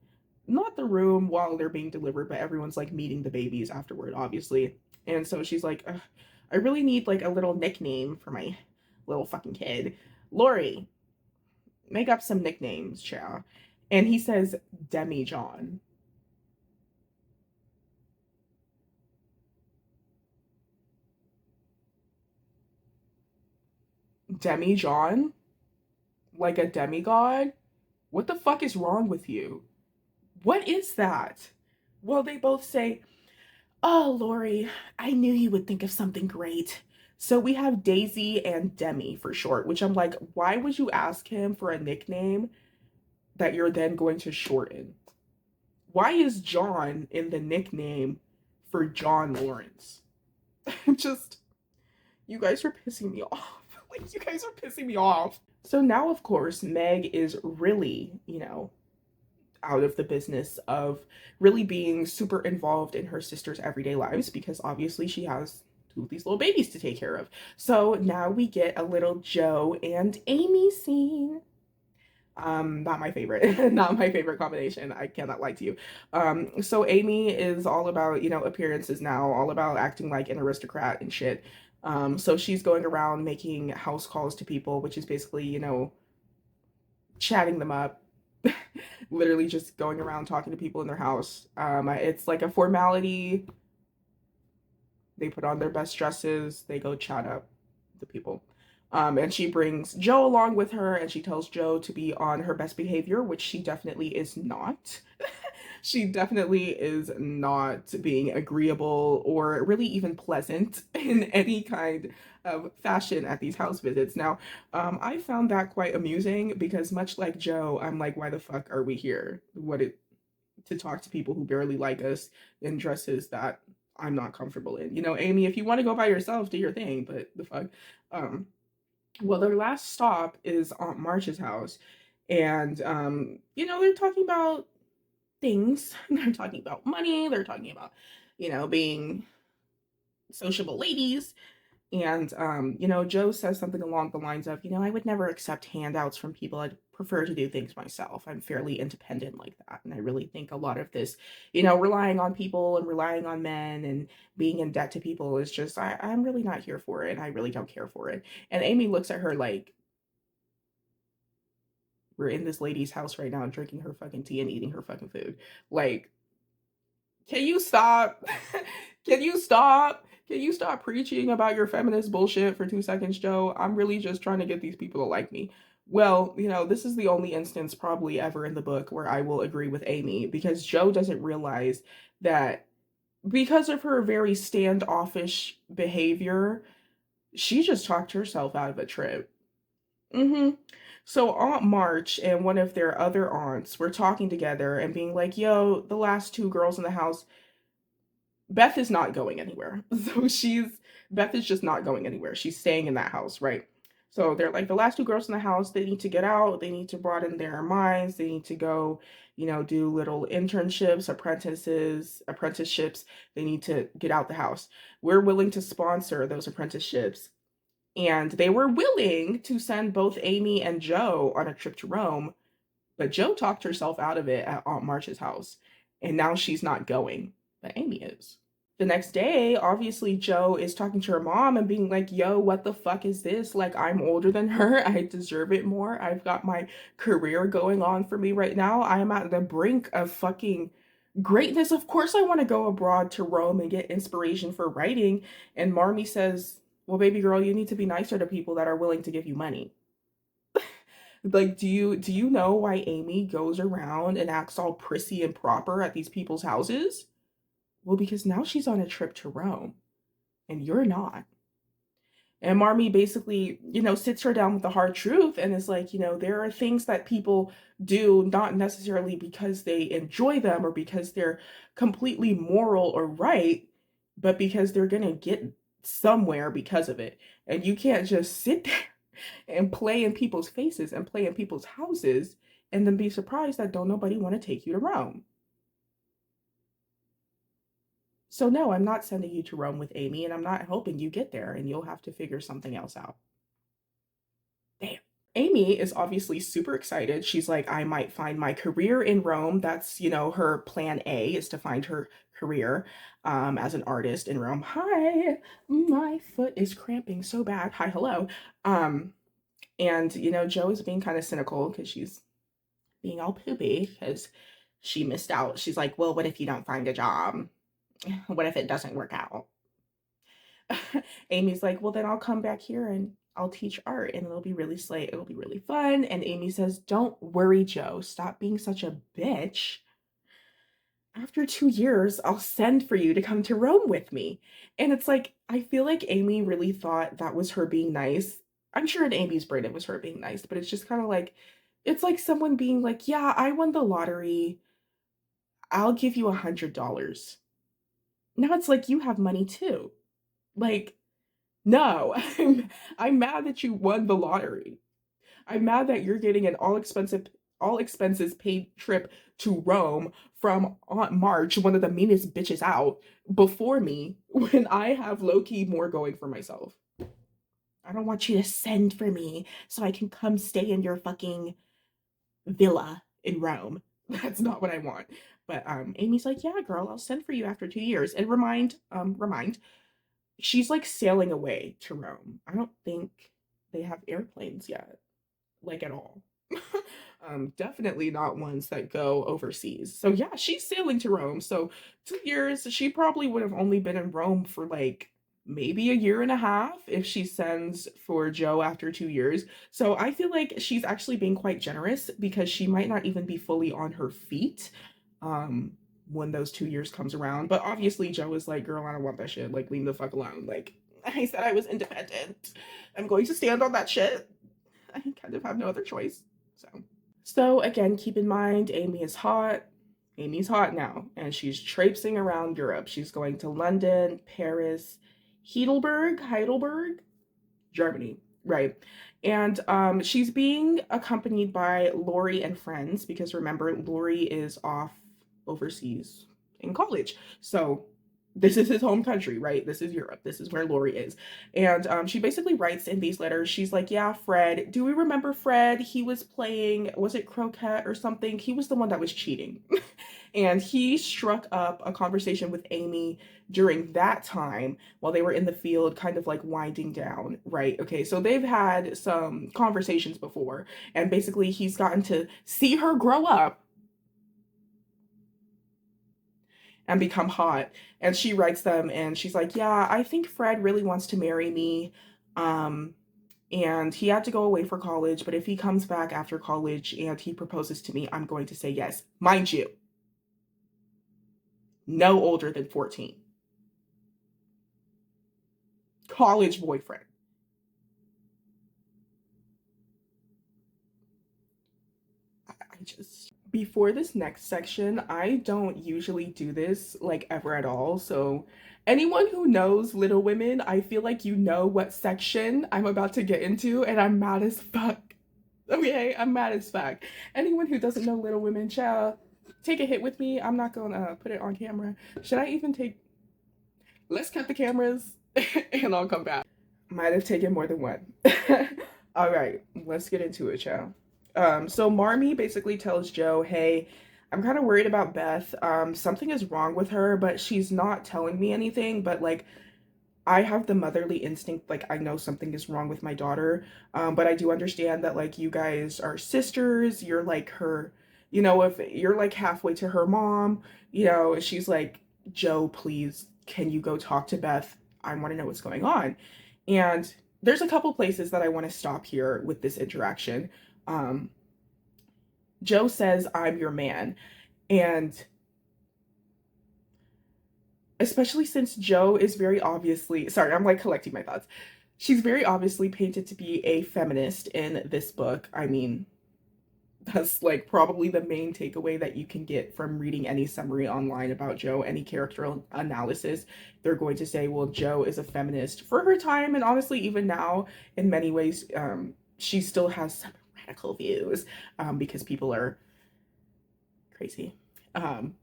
not the room while they're being delivered, but everyone's like meeting the babies afterward, obviously. And so she's like, "Ugh, I really need like a little nickname for my little fucking kid. Lori, make up some nicknames, chow." And he says Demi John. Demi John? Like a demigod? What the fuck is wrong with you? What is that? Well, they both say, "Oh, Lori, I knew you would think of something great." So we have Daisy and Demi for short, which I'm like, why would you ask him for a nickname that you're then going to shorten? Why is John in the nickname for John Lawrence? Just You guys are pissing me off. Like, you guys are pissing me off. So now, of course, Meg is really, out of the business of really being super involved in her sister's everyday lives because obviously she has two of these little babies to take care of. So now we get a little Joe and Amy scene. Not my favorite, not my favorite combination. I cannot lie to you. So Amy is all about, appearances now, all about acting like an aristocrat and shit. So she's going around making house calls to people, which is basically, chatting them up, literally just going around talking to people in their house. It's like a formality. They put on their best dresses, they go chat up the people. And she brings Joe along with her, and she tells Joe to be on her best behavior, which she definitely is not. She definitely is not being agreeable or really even pleasant in any kind of fashion at these house visits. Now, I found that quite amusing because much like Joe, I'm like, why the fuck are we here? To talk to people who barely like us in dresses that I'm not comfortable in. Amy, if you want to go by yourself, do your thing, but the fuck. Um, well, their last stop is Aunt March's house, and they're talking about things. They're talking about money. They're talking about, being sociable ladies. And Joe says something along the lines of, I would never accept handouts from people. I'd prefer to do things myself. I'm fairly independent like that. And I really think a lot of this, relying on people and relying on men and being in debt to people is just, I'm really not here for it. And I really don't care for it. And Amy looks at her like, we're in this lady's house right now, drinking her fucking tea and eating her fucking food. Like, can you stop? Can you stop? Can you stop preaching about your feminist bullshit for 2 seconds, Joe? I'm really just trying to get these people to like me. Well, this is the only instance probably ever in the book where I will agree with Amy because Joe doesn't realize that because of her very standoffish behavior, she just talked herself out of a trip. Mm-hmm. So Aunt March and one of their other aunts were talking together and being like, yo, the last two girls in the house, Beth is not going anywhere. So Beth is just not going anywhere. She's staying in that house, right? So they're like the last two girls in the house, they need to get out, they need to broaden their minds, they need to go, do little internships, apprenticeships, they need to get out the house. We're willing to sponsor those apprenticeships. And they were willing to send both Amy and Joe on a trip to Rome, but Joe talked herself out of it at Aunt March's house. And now she's not going, but Amy is. The next day, obviously, Joe is talking to her mom and being like, yo, what the fuck is this? Like, I'm older than her. I deserve it more. I've got my career going on for me right now. I'm at the brink of fucking greatness. Of course, I want to go abroad to Rome and get inspiration for writing. And Marmee says, well, baby girl, you need to be nicer to people that are willing to give you money. Like, do you know why Amy goes around and acts all prissy and proper at these people's houses? Well, because now she's on a trip to Rome and you're not. And Marmee basically, sits her down with the hard truth and is like, there are things that people do not necessarily because they enjoy them or because they're completely moral or right, but because they're going to get somewhere because of it. And you can't just sit there and play in people's faces and play in people's houses and then be surprised that don't nobody want to take you to Rome. So no, I'm not sending you to Rome with Amy, and I'm not helping you get there, and you'll have to figure something else out. Damn. Amy is obviously super excited. She's like, I might find my career in Rome. That's, her plan A is to find her career as an artist in Rome. Hi, my foot is cramping so bad. Hi, hello. And, Joe is being kind of cynical because she's being all poopy because she missed out. She's like, well, what if you don't find a job? What if it doesn't work out? Amy's like, well, then I'll come back here and I'll teach art and it'll be really slay. It'll be really fun. And Amy says, don't worry, Joe. Stop being such a bitch. After 2 years, I'll send for you to come to Rome with me. And it's like, I feel like Amy really thought that was her being nice. I'm sure in Amy's brain it was her being nice, but it's just kind of like, it's like someone being like, yeah, I won the lottery. I'll give you $100. Now it's like you have money too. Like, No, I'm mad that you won the lottery. I'm mad that you're getting an all expenses paid trip to Rome from Aunt March, one of the meanest bitches out, before me when I have low key more going for myself. I don't want you to send for me so I can come stay in your fucking villa in Rome. That's not what I want. But Amy's like, yeah, girl, I'll send for you after 2 years. And remind, she's like sailing away to Rome. I don't think they have airplanes yet, like at all. Definitely not ones that go overseas. So yeah, she's sailing to Rome. So 2 years, she probably would have only been in Rome for like maybe a year and a half if she sends for Joe after 2 years. So I feel like she's actually being quite generous because she might not even be fully on her feet um when those 2 years comes around. But obviously Joe is like, girl, I don't want that shit. Like, leave me the fuck alone. Like, I said I was independent. I'm going to stand on that shit. I kind of have no other choice. So again, keep in mind, Amy is hot. Amy's hot now, and she's traipsing around Europe. She's going to London, Paris, Heidelberg, Germany, right? And she's being accompanied by Lori and friends because remember, Lori is off overseas in college. So this is his home country, right? This is Europe. This is where Lori is. And she basically writes in these letters, she's like, yeah, Fred, do we remember Fred? He was playing, was it croquet or something? He was the one that was cheating. And he struck up a conversation with Amy during that time while they were in the field, kind of like winding down, right? Okay, so they've had some conversations before, and basically he's gotten to see her grow up and become hot. And she writes them and she's like, yeah, I think Fred really wants to marry me. Um, and he had to go away for college, but if he comes back after college and he proposes to me, I'm going to say yes. Mind you, no older than 14. College boyfriend. I just before this next section, I don't usually do this like ever at all. So anyone who knows Little Women, I feel like you know what section I'm about to get into, and I'm mad as fuck. Okay, I'm mad as fuck. Anyone who doesn't know Little Women, child, take a hit with me. I'm not gonna put it on camera. Should I even take? Let's cut the cameras, and I'll come back. Might have taken more than one. All right, let's get into it, child. So Marmee basically tells Joe, hey, I'm kind of worried about Beth. Something is wrong with her, but she's not telling me anything. But like, I have the motherly instinct, like, I know something is wrong with my daughter. But I do understand that, like, you guys are sisters. You're like her, if you're like halfway to her mom, she's like, Joe, please, can you go talk to Beth? I want to know what's going on. And there's a couple places that I want to stop here with this interaction. Um, Joe says, I'm your man. And especially since Joe is very obviously, sorry, I'm like collecting my thoughts. She's very obviously painted to be a feminist in this book. I mean, that's like probably the main takeaway that you can get from reading any summary online about Joe, any character analysis. They're going to say, well, Joe is a feminist for her time, and honestly, even now, in many ways, she still has some radical views because people are crazy. Um,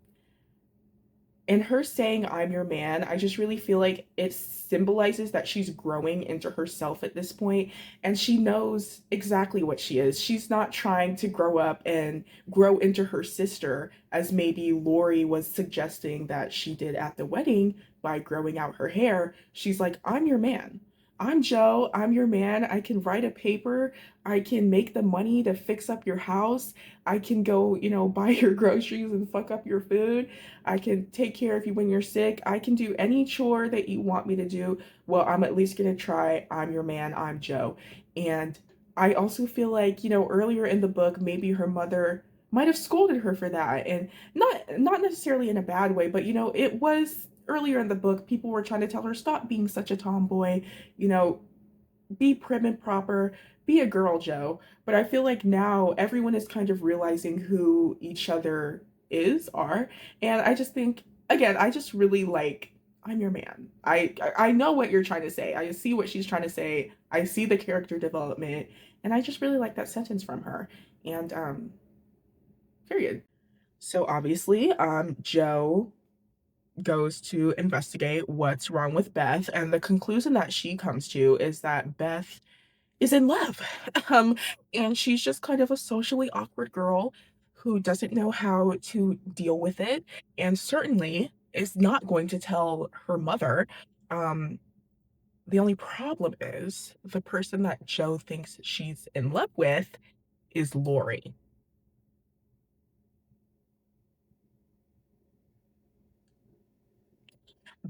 and her saying, I'm your man, I just really feel like it symbolizes that she's growing into herself at this point, and she knows exactly what she is. She's not trying to grow up and grow into her sister, as maybe Lori was suggesting that she did at the wedding by growing out her hair. She's like, I'm your man. I'm Joe. I'm your man. I can write a paper. I can make the money to fix up your house. I can go, buy your groceries and fuck up your food. I can take care of you when you're sick. I can do any chore that you want me to do. Well, I'm at least going to try. I'm your man. I'm Joe. And I also feel like, earlier in the book, maybe her mother might have scolded her for that, and not necessarily in a bad way, but it was earlier in the book, people were trying to tell her, stop being such a tomboy, you know, be prim and proper, be a girl, Joe. But I feel like now everyone is kind of realizing who each other are. And I just think, again, I just really like I'm your man. I know what you're trying to say. I see what she's trying to say. I see the character development, and I just really like that sentence from her. And period. So obviously, Joe goes to investigate what's wrong with Beth, and the conclusion that she comes to is that Beth is in love. Um, and she's just kind of a socially awkward girl who doesn't know how to deal with it, and certainly is not going to tell her mother. Um, the only problem is the person that Joe thinks she's in love with is Lori.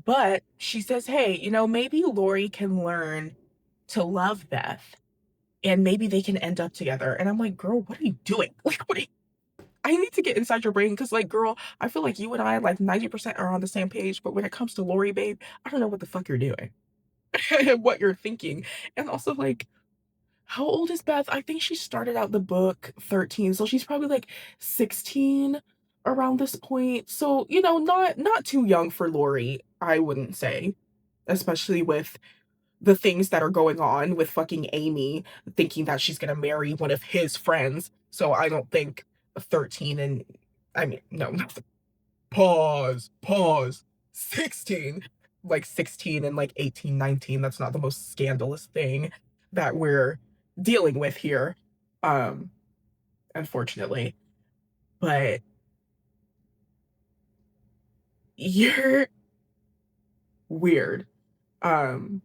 But she says, hey, maybe Lori can learn to love Beth and maybe they can end up together. And I'm like, girl, what are you doing? Like, what are you? I need to get inside your brain because, like, girl, I feel like you and I, like, 90% are on the same page. But when it comes to Lori, babe, I don't know what the fuck you're doing and what you're thinking. And also, like, how old is Beth? I think she started out the book 13. So she's probably like 16 around this point. So, not too young for Lori, I wouldn't say, especially with the things that are going on with fucking Amy thinking that she's gonna marry one of his friends. So I don't think 13 and I mean, no, pause. 16. Like 16 and like 18, 19. That's not the most scandalous thing that we're dealing with here. Um, Unfortunately. But you're weird. Um,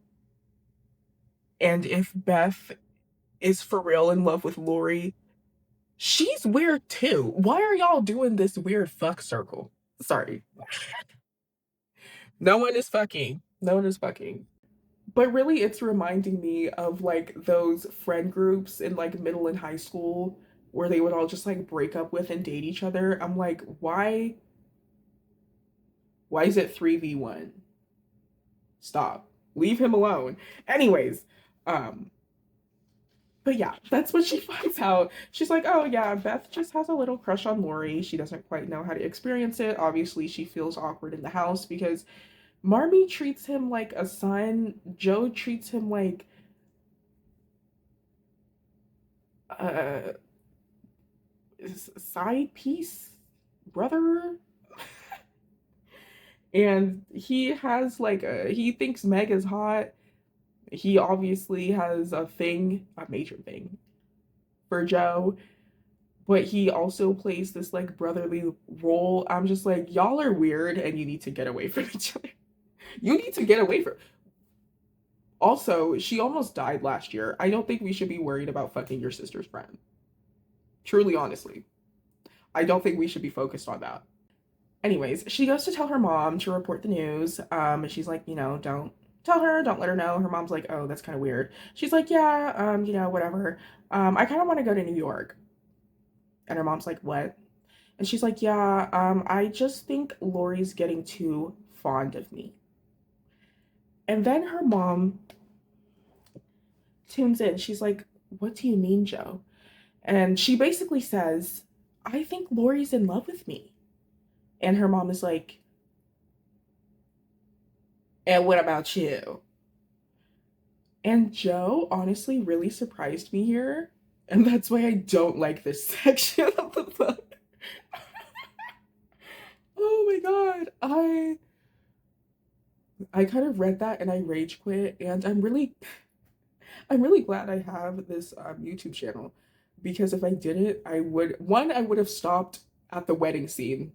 and if Beth is for real in love with Lori, she's weird too. Why are y'all doing this weird fuck circle? Sorry. No one is fucking. No one is fucking. But really, it's reminding me of like those friend groups in like middle and high school where they would all just like break up with and date each other. I'm like, why is it 3v1? Stop. Leave him alone. Anyways, um, but yeah, that's what she finds out. She's like, oh yeah, Beth just has a little crush on Lori. She doesn't quite know how to experience it. Obviously, she feels awkward in the house because Marmee treats him like a son. Joe treats him like a side piece brother. And he thinks Meg is hot. He obviously has a major thing for Joe, but he also plays this like brotherly role. I'm just like, y'all are weird and you need to get away from each other. You need to get away from. Also, she almost died last year. I don't think we should be worried about fucking your sister's friend. Truly, honestly. I don't think we should be focused on that. Anyways, she goes to tell her mom to report the news. And she's like, don't tell her, don't let her know. Her mom's like, oh, that's kind of weird. She's like, yeah, whatever. I kind of want to go to New York. And her mom's like, what? And she's like, yeah, I just think Lori's getting too fond of me. And then her mom tunes in. She's like, what do you mean, Joe? And she basically says, I think Lori's in love with me. And her mom is like, and what about you? And Joe honestly really surprised me here. And that's why I don't like this section of the book. Oh my god. I kind of read that and I rage quit and I'm really glad I have this YouTube channel because if I didn't, I would have stopped at the wedding scene.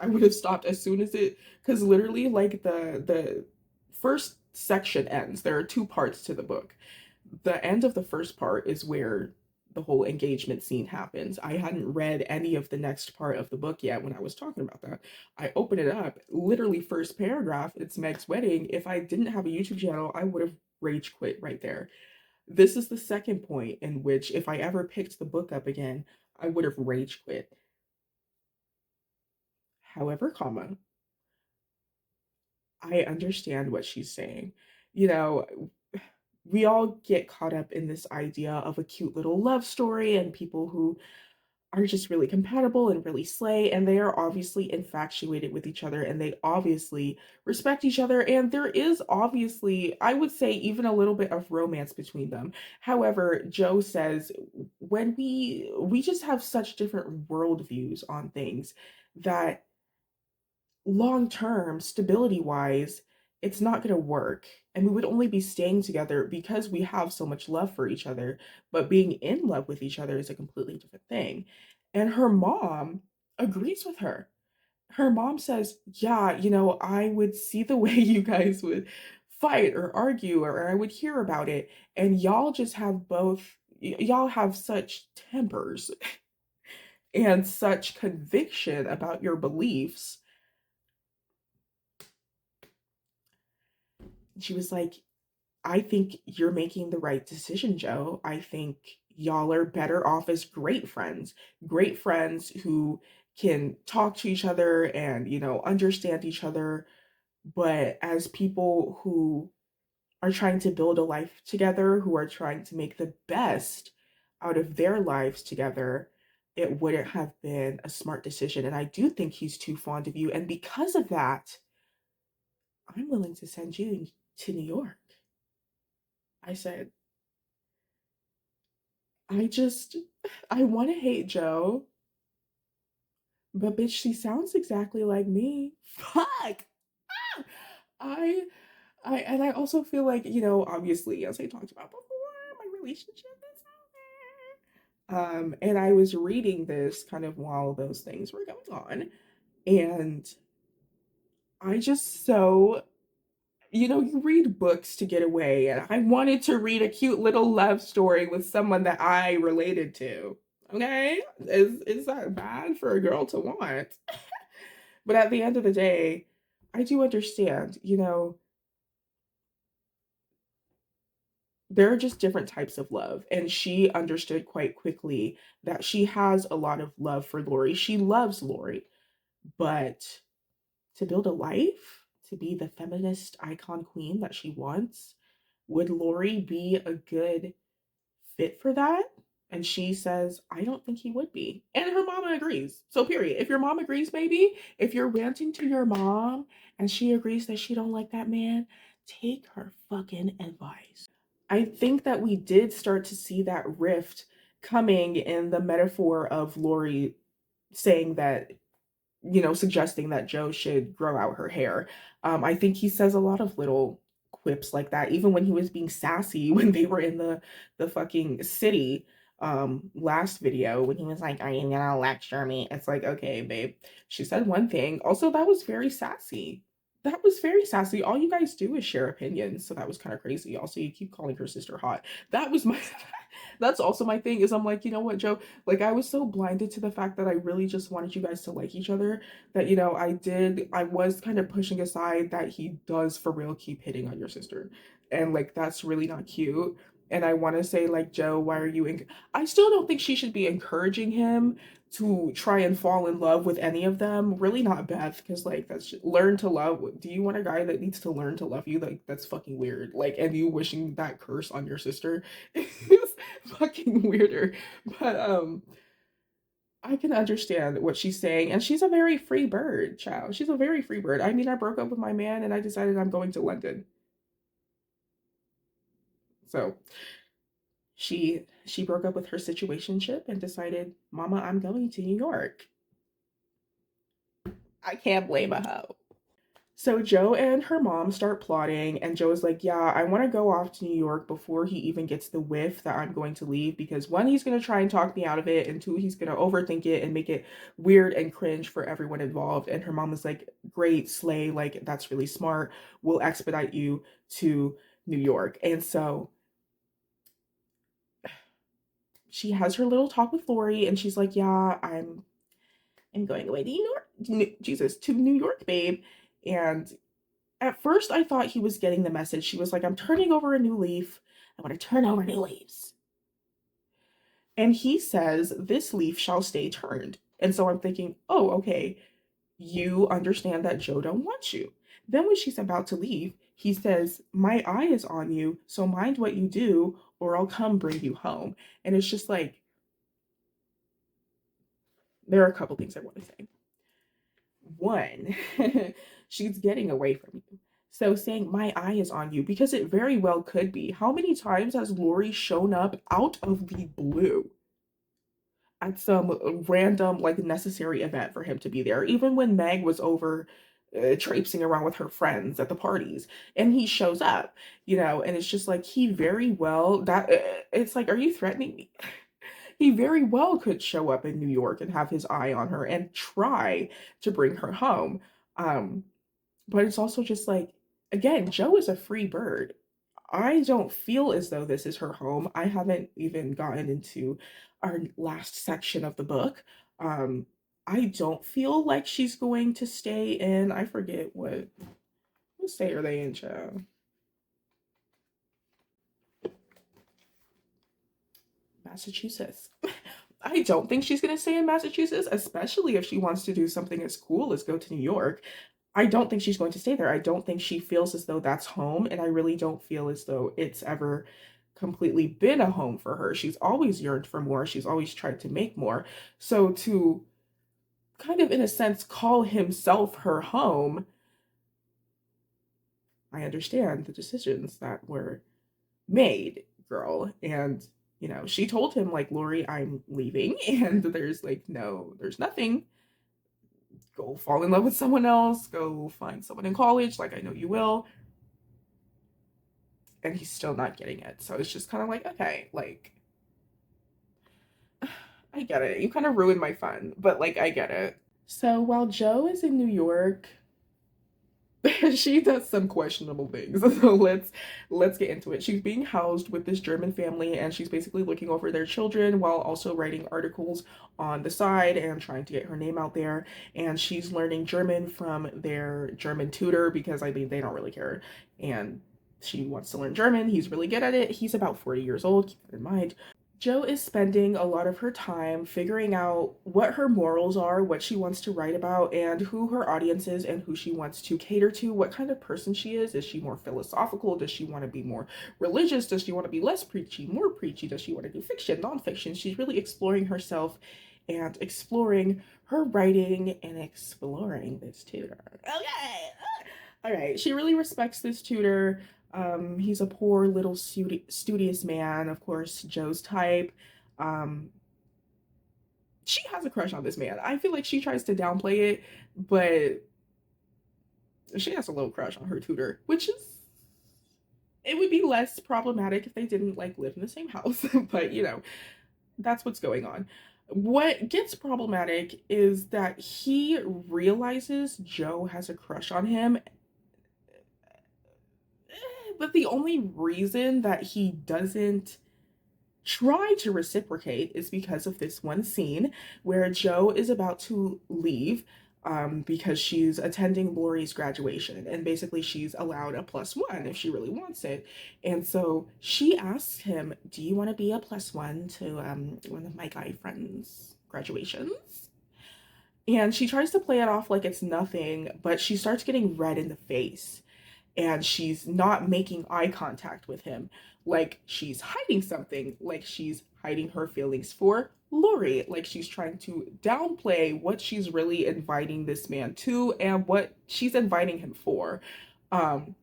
I would have stopped as soon as it because literally like the first section ends. There are two parts to the book. The end of the first part is where the whole engagement scene happens. I hadn't read any of the next part of the book yet when I was talking about that. I open it up, literally first paragraph, it's Meg's wedding. If I didn't have a YouTube channel, I would have rage quit right there. This is the second point in which if I ever picked the book up again, I would have rage quit. However, I understand what she's saying. You know, we all get caught up in this idea of a cute little love story and people who are just really compatible and really slay, and they are obviously infatuated with each other, and they obviously respect each other, and there is obviously, I would say, even a little bit of romance between them. However, Joe says when we just have such different worldviews on things that long term, stability wise, it's not going to work. And we would only be staying together because we have so much love for each other. But being in love with each other is a completely different thing. And her mom agrees with her. Her mom says, yeah, I would see the way you guys would fight or argue, or I would hear about it. And y'all just have y'all have such tempers and such conviction about your beliefs. She was like, I think you're making the right decision, Joe. I think y'all are better off as great friends who can talk to each other and, understand each other. But as people who are trying to build a life together, who are trying to make the best out of their lives together, it wouldn't have been a smart decision. And I do think he's too fond of you. And because of that, I'm willing to send you to New York. I said, I just, I want to hate Joe, but bitch, she sounds exactly like me. Fuck. Ah! I, and I also feel like, obviously, as I talked about before, my relationship is over. And I was reading this kind of while those things were going on, and I just you read books to get away, and I wanted to read a cute little love story with someone that I related to. Okay? Is that bad for a girl to want? But at the end of the day, I do understand, there are just different types of love. And she understood quite quickly that she has a lot of love for Lori. She loves Lori, but to build a life, to be the feminist icon queen that she wants, would Lori be a good fit for that? And she says, I don't think he would be. And her mama agrees. So period. If your mom agrees, maybe, if you're ranting to your mom and she agrees that she don't like that man, take her fucking advice. I think that we did start to see that rift coming in the metaphor of Lori saying that, suggesting that Joe should grow out her hair. I think he says a lot of little quips like that, even when he was being sassy when they were in the fucking city last video when he was like, are you gonna lecture me? It's like, okay, babe. She said one thing. Also, that was very sassy. That was very sassy. All you guys do is share opinions, so that was kind of crazy. Also, you keep calling her sister hot. That was my that's also my thing is I'm like, you know what, Joe? Like I was so blinded to the fact that I really just wanted you guys to like each other that I was kind of pushing aside that he does for real keep hitting on your sister. And like that's really not cute. And I want to say like, Joe, why are you I still don't think she should be encouraging him to try and fall in love with any of them. Really not Beth, because like learn to love. Do you want a guy that needs to learn to love you? Like that's fucking weird. Like, and you wishing that curse on your sister is fucking weirder. But I can understand what she's saying, and she's a very free bird, child. She's a very free bird. I mean, I broke up with my man and I decided I'm going to London. So she broke up with her situationship and decided, Mama, I'm going to New York. I can't blame a hoe. So Joe and her mom start plotting, and Joe is like, yeah, I want to go off to New York before he even gets the whiff that I'm going to leave because one, he's going to try and talk me out of it, and two, he's going to overthink it and make it weird and cringe for everyone involved. And her mom is like, great, slay, like, that's really smart. We'll expedite you to New York. And so she has her little talk with Lori, and she's like, yeah, I'm going away to New York, Jesus, to New York, babe. And at first, I thought he was getting the message. She was like, I'm turning over a new leaf. I want to turn over new leaves. And he says, this leaf shall stay turned. And so I'm thinking, oh, okay, you understand that Joe don't want you. Then when she's about to leave, he says, my eye is on you, so mind what you do, or I'll come bring you home. And it's just like, there are a couple things I want to say. One, she's getting away from you. So saying my eye is on you, because it very well could be. How many times has Lori shown up out of the blue at some random, like, necessary event for him to be there? Even when Meg was over traipsing around with her friends at the parties, and he shows up, and it's just like he very well that it's like, are you threatening me? He very well could show up in New York and have his eye on her and try to bring her home. Um, but it's also just like, again, Jo is a free bird. I don't feel as though this is her home. I haven't even gotten into our last section of the book. Um, I don't feel like she's going to stay in, I forget what state are they in, child? Massachusetts. I don't think she's going to stay in Massachusetts, especially if she wants to do something as cool as go to New York. I don't think she's going to stay there. I don't think she feels as though that's home, and I really don't feel as though it's ever completely been a home for her. She's always yearned for more. She's always tried to make more. So to kind of, in a sense, call himself her home, I understand the decisions that were made, girl. And, she told him, like, Lori, I'm leaving, and there's like, no, there's nothing. Go fall in love with someone else, go find someone in college, like I know you will. And he's still not getting it. So it's just kind of like, okay, like, I get it. You kind of ruined my fun, but like, I get it. So while Jo is in New York, she does some questionable things. So let's get into it. She's being housed with this German family, and she's basically looking over their children while also writing articles on the side and trying to get her name out there. And she's learning German from their German tutor, because I mean, they don't really care. And she wants to learn German. He's really good at it. He's about 40 years old, keep that in mind. Jo is spending a lot of her time figuring out what her morals are, what she wants to write about, and who her audience is and who she wants to cater to, what kind of person she is. Is she more philosophical? Does she want to be more religious? Does she want to be less preachy, more preachy? Does she want to do fiction, nonfiction? She's really exploring herself and exploring her writing and exploring this tutor. Okay. All right. She really respects this tutor. He's a poor little studious man, of course, Jo's type. Um, she has a crush on this man. I feel like she tries to downplay it, but she has a little crush on her tutor, which is, it would be less problematic if they didn't like live in the same house, but that's what's going on. What gets problematic is that he realizes Jo has a crush on him, but the only reason that he doesn't try to reciprocate is because of this one scene where Jo is about to leave, because she's attending Lori's graduation, and basically she's allowed a +1 if she really wants it. And so she asks him, do you want to be a +1 to one of my guy friends' graduations? And she tries to play it off like it's nothing, but she starts getting red in the face, and she's not making eye contact with him, like she's hiding something, like she's hiding her feelings for Lori, like she's trying to downplay what she's really inviting this man to and what she's inviting him for. um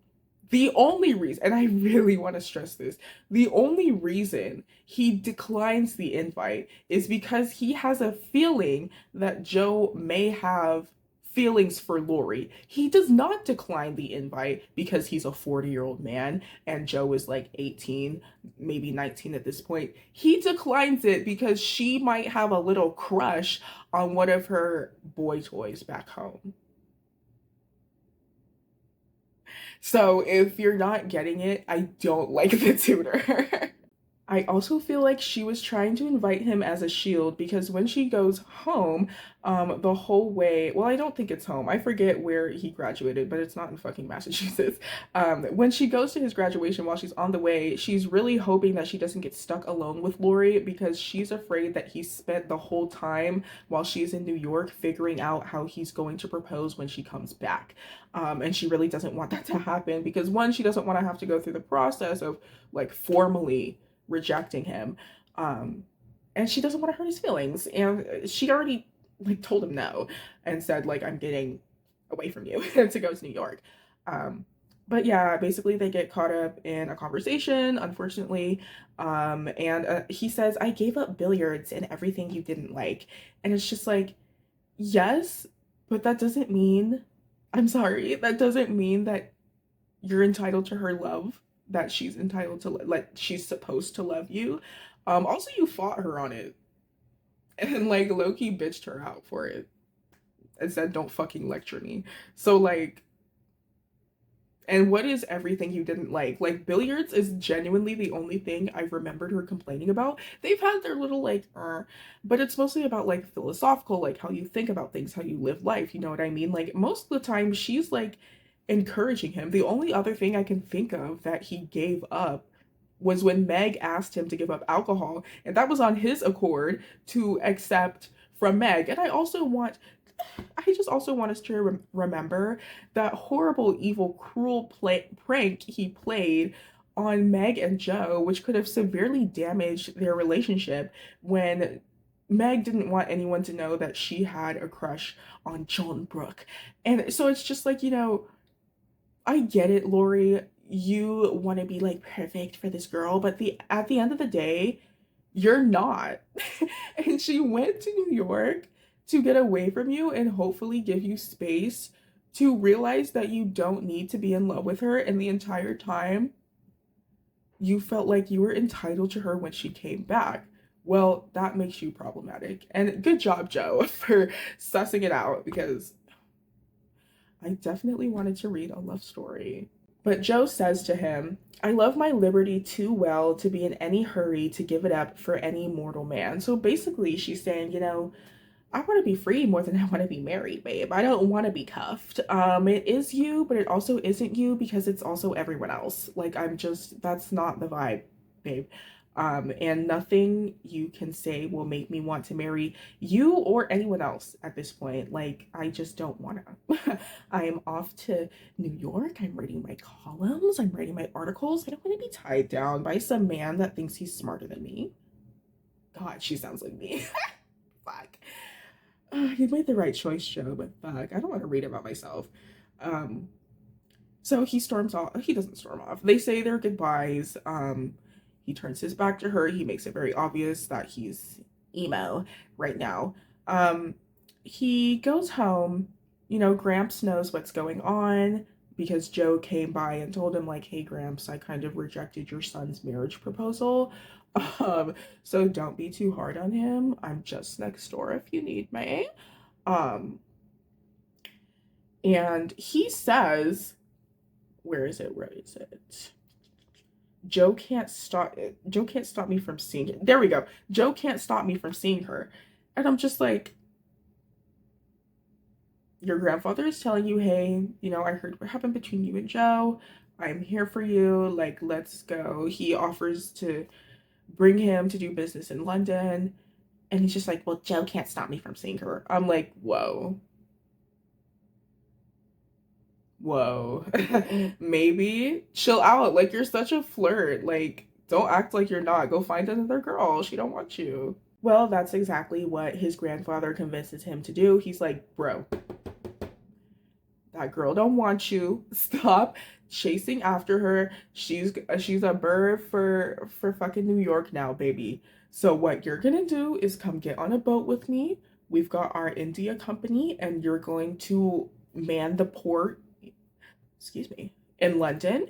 the only reason, and I really want to stress this, the only reason he declines the invite is because he has a feeling that Jo may have feelings for Lori. He does not decline the invite because he's a 40-year-old man and Jo is like 18, maybe 19 at this point. He declines it because she might have a little crush on one of her boy toys back home. So if you're not getting it, I don't like the tutor. I also feel like she was trying to invite him as a shield, because when she goes home, the whole way, well, I don't think it's home. I forget where he graduated, but it's not in fucking Massachusetts. When she goes to his graduation, while she's on the way, she's really hoping that she doesn't get stuck alone with Lori, because she's afraid that he spent the whole time while she's in New York figuring out how he's going to propose when she comes back. And she really doesn't want that to happen, because one, she doesn't want to have to go through the process of like formally rejecting him, and she doesn't want to hurt his feelings, and she already like told him no and said like I'm getting away from you to go to New York. Um, but yeah, basically they get caught up in a conversation, unfortunately. And he says, I gave up billiards and everything you didn't like. And it's just like, yes, but that doesn't mean, I'm sorry, that doesn't mean that you're entitled to her love, that she's entitled to, like, she's supposed to love you. Also, you fought her on it and like low-key bitched her out for it and said, don't fucking lecture me. So, like, and what is everything you didn't like? Like, billiards is genuinely the only thing I've remembered her complaining about. They've had their little, like, but it's mostly about, like, philosophical, like, how you think about things, how you live life, you know what I mean? Like, most of the time, she's, like, encouraging him. The only other thing I can think of that he gave up was when Meg asked him to give up alcohol, and that was on his accord to accept from Meg. And I just also want us to remember that horrible, evil, cruel prank he played on Meg and Joe, which could have severely damaged their relationship when Meg didn't want anyone to know that she had a crush on John Brooke. And so it's just like, I get it, Lori. You want to be like perfect for this girl, but at the end of the day, you're not. And she went to New York to get away from you and hopefully give you space to realize that you don't need to be in love with her. And the entire time, you felt like you were entitled to her when she came back. Well, that makes you problematic. And good job, Joe, for sussing it out because I definitely wanted to read a love story. But Joe says to him, I love my liberty too well to be in any hurry to give it up for any mortal man. So basically, she's saying, I want to be free more than I want to be married, babe. I don't want to be cuffed. It is you, but it also isn't you because it's also everyone else. Like, that's not the vibe, babe. And nothing you can say will make me want to marry you or anyone else at this point. Like, I just don't want to. I am off to New York. I'm writing my columns. I'm writing my articles. I don't want to be tied down by some man that thinks he's smarter than me. God, she sounds like me. Fuck. You made the right choice, Joe, but fuck, I don't want to read about myself. Um, so he storms off. He doesn't storm off. They say their goodbyes. He turns his back to her. He makes it very obvious that he's emo right now. Um, he goes home. Gramps knows what's going on because Joe came by and told him, like, hey, Gramps, I kind of rejected your son's marriage proposal. So don't be too hard on him. I'm just next door if you need me. Um, and he says, where is it? Where is it? Joe can't stop me from seeing it. There we go. Joe can't stop me from seeing her. And I'm just like, your grandfather is telling you, hey, I heard what happened between you and Joe. I'm here for you. Like, let's go. He offers to bring him to do business in London. And he's just like, well, Joe can't stop me from seeing her. I'm like, whoa. Whoa. Maybe chill out. Like, you're such a flirt. Like, don't act like you're not. Go find another girl. She don't want you. Well, that's exactly what his grandfather convinces him to do. He's like, bro, that girl don't want you. Stop chasing after her. She's a bird for fucking New York now, baby. So what you're gonna do is come get on a boat with me. We've got our India company, and you're going to man the port, excuse me, in London.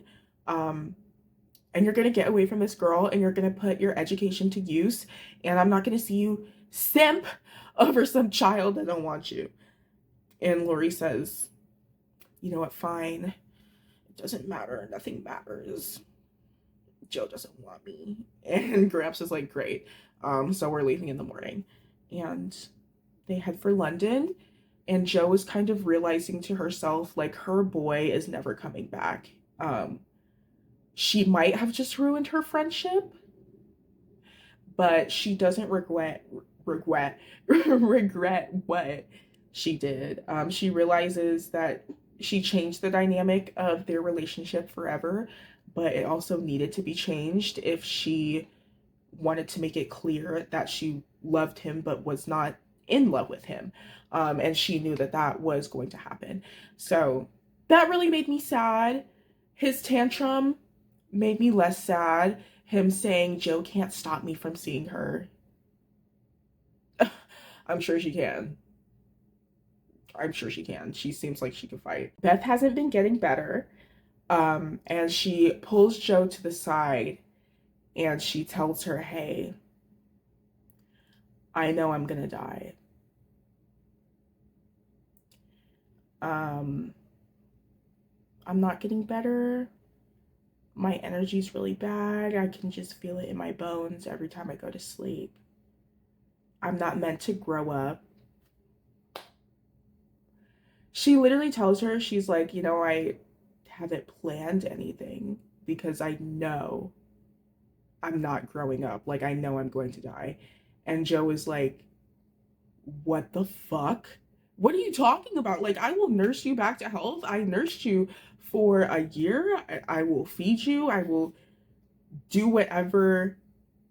And you're gonna get away from this girl, and you're gonna put your education to use. And I'm not gonna see you simp over some child that don't want you. And Lori says, you know what, fine. It doesn't matter. Nothing matters. Joe doesn't want me. And Gramps is like, great. So we're leaving in the morning. And they head for London. And Joe is kind of realizing to herself, like, her boy is never coming back. She might have just ruined her friendship, but she doesn't regret regret what she did. She realizes that she changed the dynamic of their relationship forever, but it also needed to be changed if she wanted to make it clear that she loved him but was not in love with him. And she knew that that was going to happen. So that really made me sad. His tantrum made me less sad. Him saying Joe can't stop me from seeing her. I'm sure she can. I'm sure she can. She seems like she can fight. Beth hasn't been getting better. And she pulls Joe to the side and she tells her, hey, I know I'm gonna die. I'm not getting better. My energy's really bad. I can just feel it in my bones every time I go to sleep. I'm not meant to grow up. She literally tells her, she's like, you know, I haven't planned anything because I know I'm not growing up. Like, I know I'm going to die. And Joe is like, what the fuck? What are you talking about? Like, I will nurse you back to health. I nursed you for a year. I will feed you. I will do whatever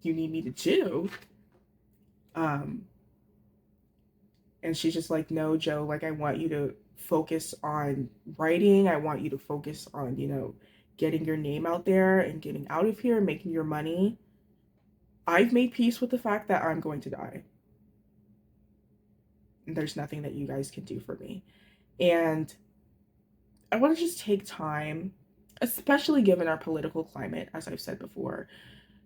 you need me to do. And she's just like, no, Joe, like, I want you to focus on writing. I want you to focus on, you know, getting your name out there and getting out of here and making your money. I've made peace with the fact that I'm going to die. And there's nothing that you guys can do for me. And I want to just take time, especially given our political climate, as I've said before,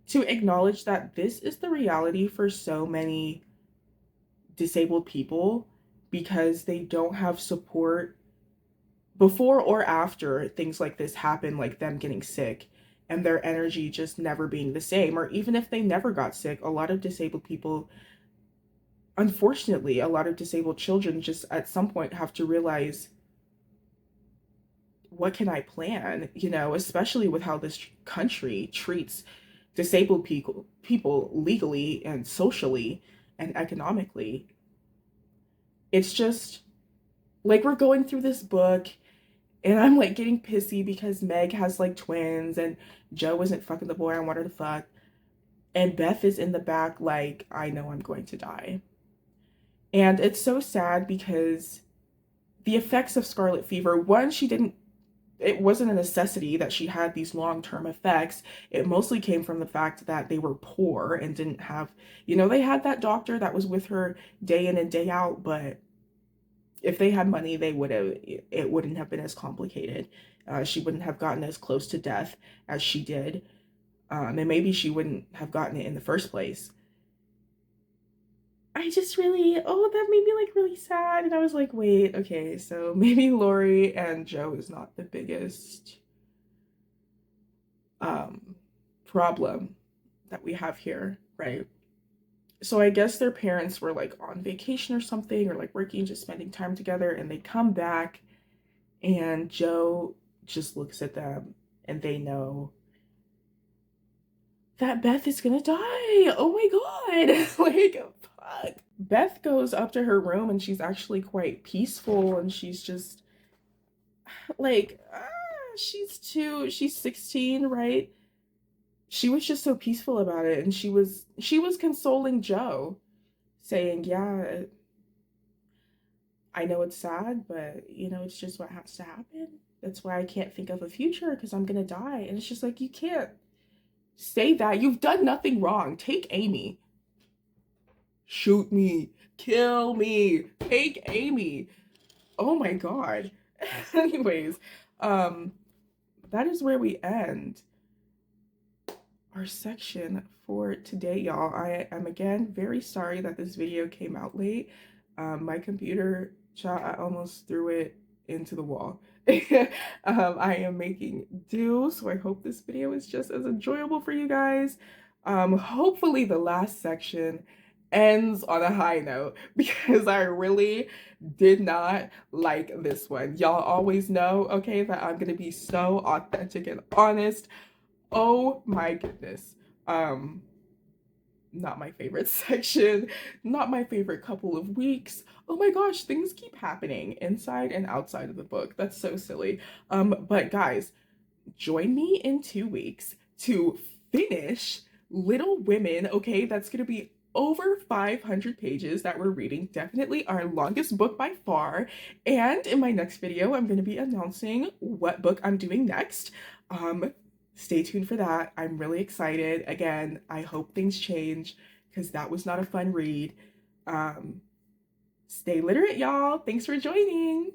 to acknowledge that this is the reality for so many disabled people because they don't have support before or after things like this happen, like them getting sick and their energy just never being the same. Or even if they never got sick, a lot of disabled people, unfortunately, a lot of disabled children just at some point have to realize, what can I plan? You know, especially with how this country treats disabled people legally and socially and economically. It's just like we're going through this book and I'm like getting pissy because Meg has like twins and Joe isn't fucking the boy I want her to fuck. And Beth is in the back like, I know I'm going to die. And it's so sad because the effects of scarlet fever, one, it wasn't a necessity that she had these long-term effects. It mostly came from the fact that they were poor and didn't have, you know, they had that doctor that was with her day in and day out, but if they had money, it wouldn't have been as complicated. She wouldn't have gotten as close to death as she did. And maybe she wouldn't have gotten it in the first place. I just really, oh, that made me like really sad. And I was like, wait, okay, so maybe Lori and Joe is not the biggest problem that we have here, right? So I guess their parents were like on vacation or something, or like working, just spending time together, and they come back and Joe just looks at them and they know that Beth is gonna die. Oh my god. Like, fuck. Beth goes up to her room and she's actually quite peaceful and she's just like, she's 16, right? She was just so peaceful about it, and she was consoling Joe, saying, yeah, I know it's sad, but you know, it's just what has to happen. That's why I can't think of a future because I'm gonna die. And it's just like, you can't say that. You've done nothing wrong. Take Amy. Shoot me. Kill me. Take Amy. Oh my god. Anyways, that is where we end our section for today, y'all. I am again very sorry that this video came out late. My computer, I almost threw it into the wall. I am making do, so I hope this video is just as enjoyable for you guys. Hopefully the last section ends on a high note because I really did not like this one. Y'all always know, okay, that I'm gonna be so authentic and honest. Oh my goodness. Not my favorite section, not my favorite couple of weeks. Oh my gosh, things keep happening inside and outside of the book. That's so silly. But guys, join me in 2 weeks to finish Little Women, okay? That's gonna be over 500 pages that we're reading, definitely our longest book by far. And in my next video, I'm going to be announcing what book I'm doing next. Stay tuned for that. I'm really excited. Again, I hope things change because that was not a fun read. Stay literate, y'all. Thanks for joining.